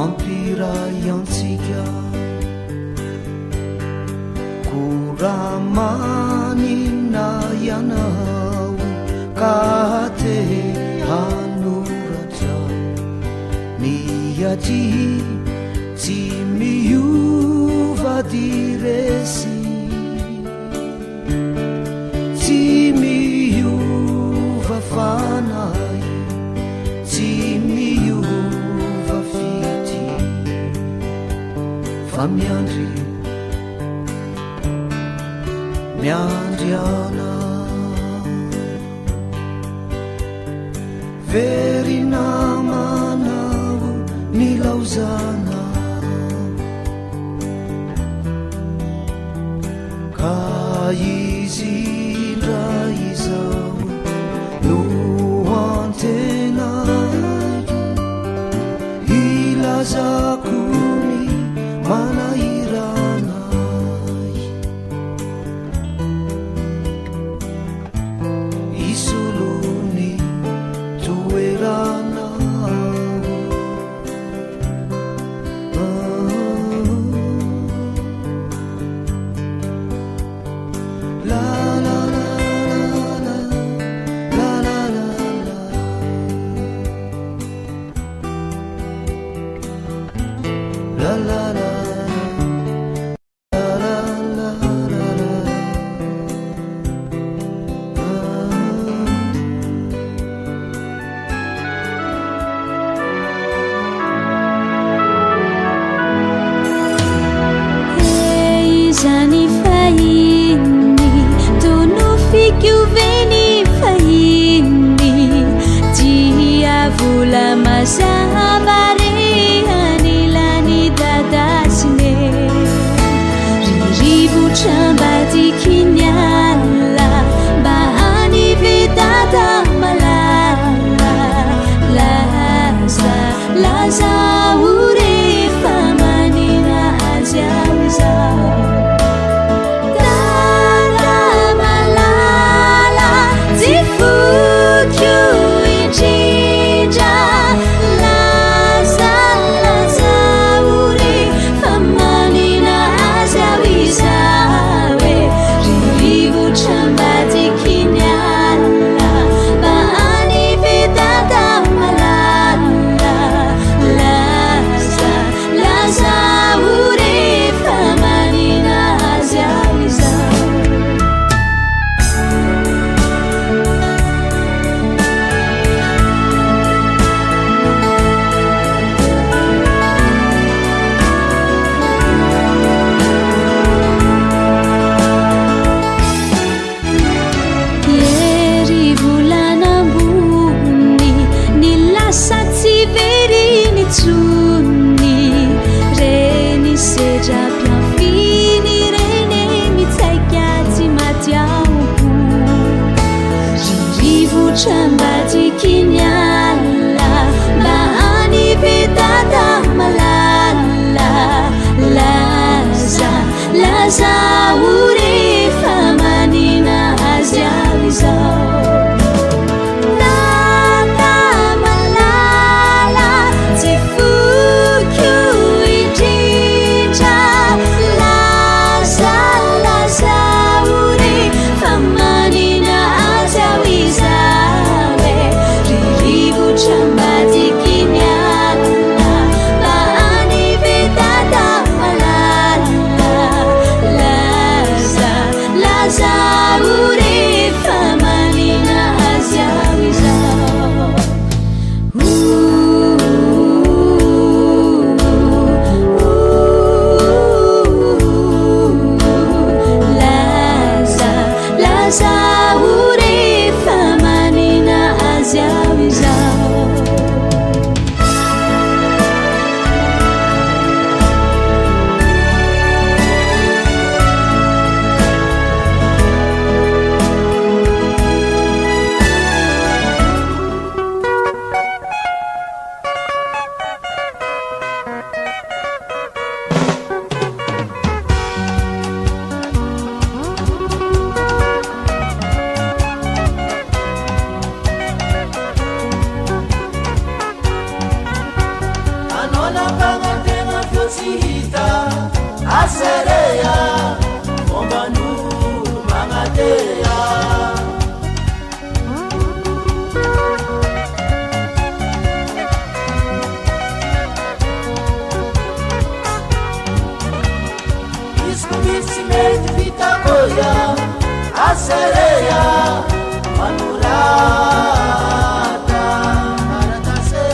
ampiray antsika Ramanina yanao kate hanuratra niyati tsy miova diresi tsy miova fanay tsy miova fity fa miandry miandriana very namanao nilauzana ka izindra izao no antenako ilazako ny manahirana isoloni aserea manurata maratase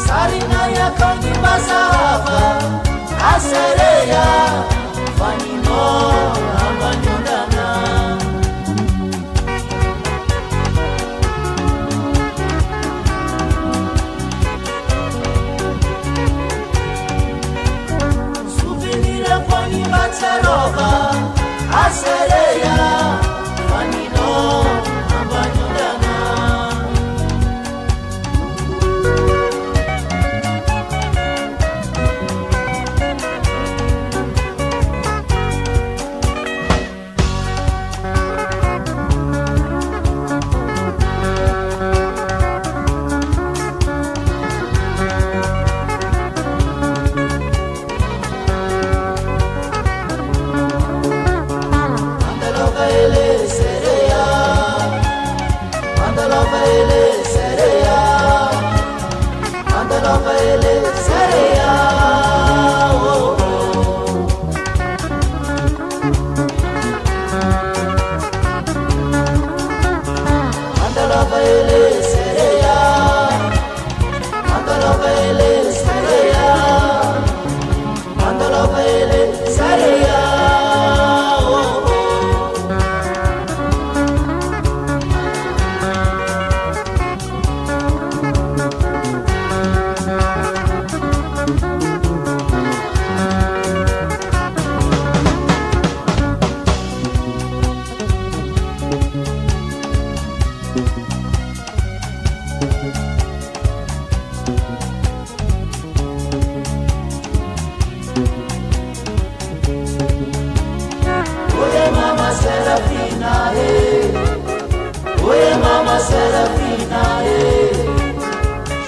sarina yakongi basava aserea fanino ambanyondana Batsarova, aserea, fanino, ambanyondana.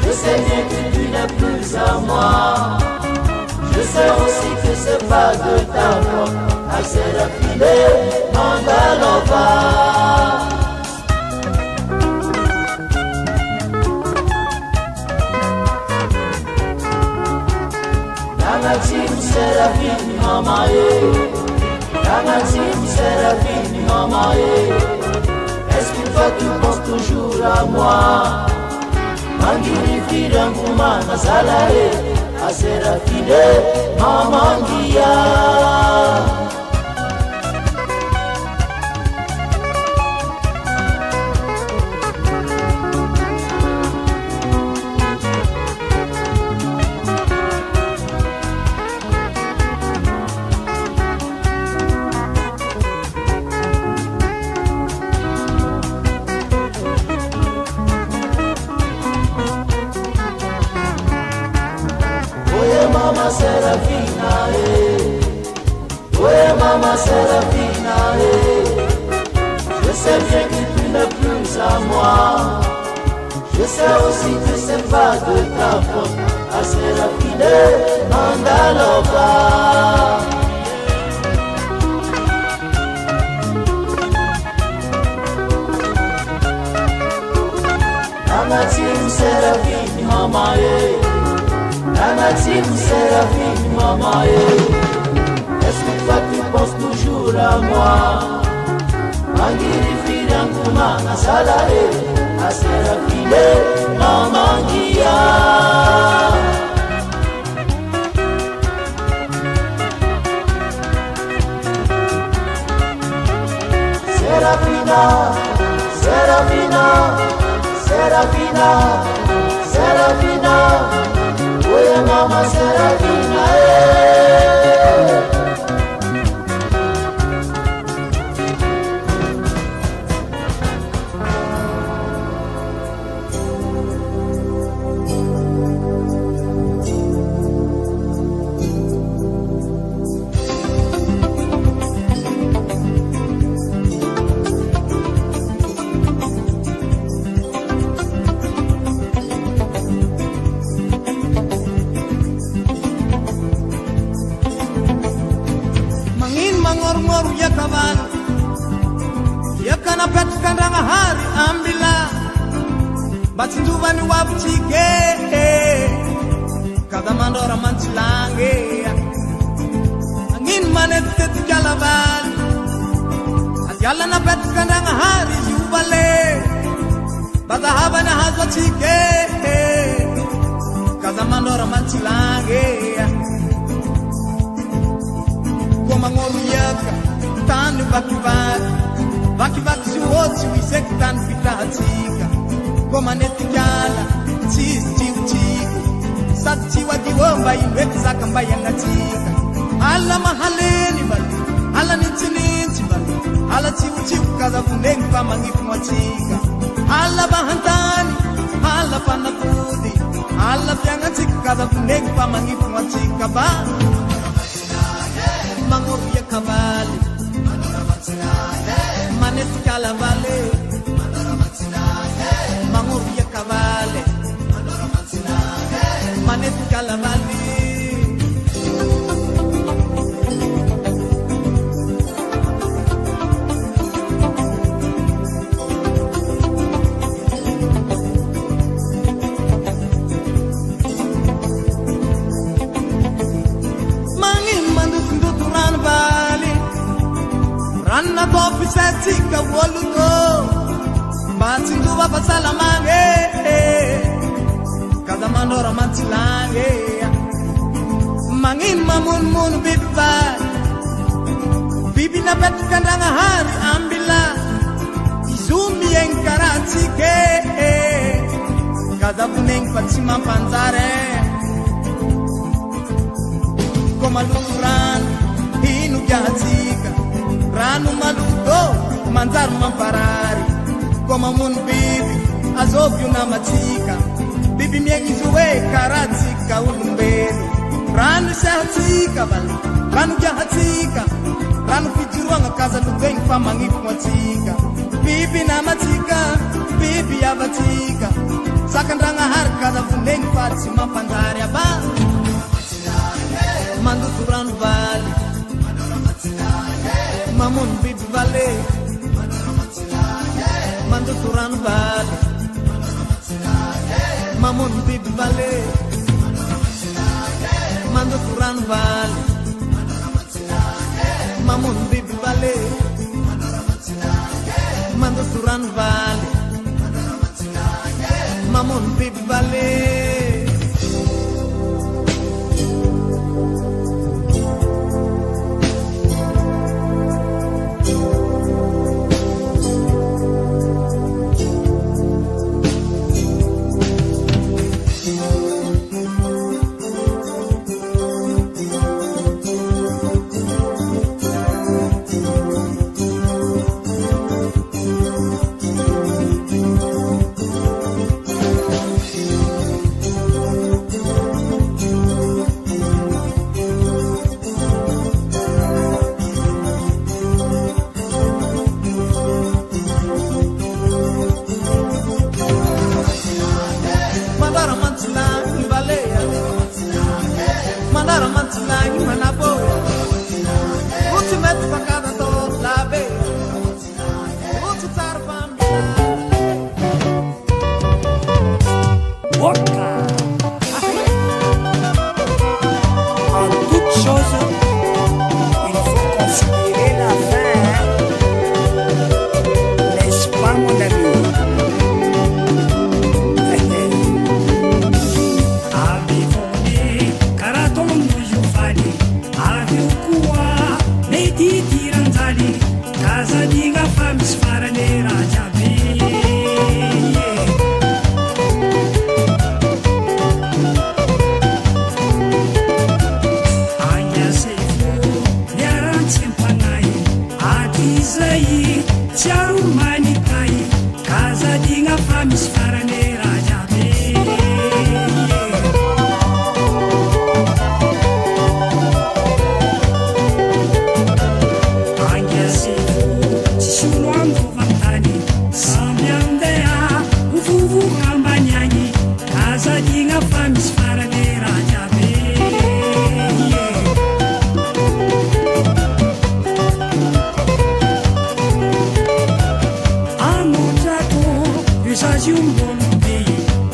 Je sais bien que tu n'es plus à moi. Je sais aussi que c'est pas de ta faute. À Sérafine Mandalova. Danga team Sérafine mama Danga team Sérafine mama Est-ce que toi tu penses toujours à moi? Mangiri firanguma nazalae Aserafine mamangia Mama Serafina, ouais Mama Serafina, je sais bien que tu n'es plus à moi. Je sais aussi que c'est pas de ta faute. À Serafine Mandalova. Nana team Serafine mama Nana team Sérafine mama Est-ce que toi tu penses toujours à moi? Mangiri firanguma nazalae A Sérafine mamangia Serafina, Serafina, Serafina, Serafina Oye mama Serafina, Batinduvani wabutike kada mandora manchilange angin manetet kalaban adyala na bet kandang hari jubale badahaba na hazwa chike kada mandora manchilange ko mangoruyaka tanu bakibak suoti wisek tan pitahatika ko manetikala chichi satchiwa diwomba iwek zakambayanga tika ala mahaleni bal ala ninchininchi bal ala chiu kaza vuneng pamangifu machika ala bahantani ala panakudi ala pyanga chika kaza vuneng pamangifu machika ba mangoria kabali manet kalabale mangoria kabale manet kalabale Ranna topi setika woluko Batsindu bapa salamange Kada mandora manchilange Mangin mamun mun biba Bibi na bet kandanga hari ambila Izumi yang karatike Kada puneng patsima panzare Komaluran hinu jahatika Ranu maludo manzaru mamparari Koma mun bibi azobyu na matika Bibi miengi zuwe karatika ulumbeli Ranu shahatika bali Ranu jahatika Ranu pijiruanga kaza lubengi pamangifu matika Bibi na matika Bibi ya batika Sakandanga hari kaza fundengi pati mampandari Aba Mandutu ranu bali Mamun bibi vale Mandu turan vale Mamun bibi vale Mandu turan vale Mamun bibi vale Mandu turan vale Mamun bibi vale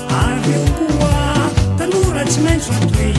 Aveu kuwa tanura chimenso tui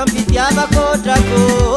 Pitiava contra cor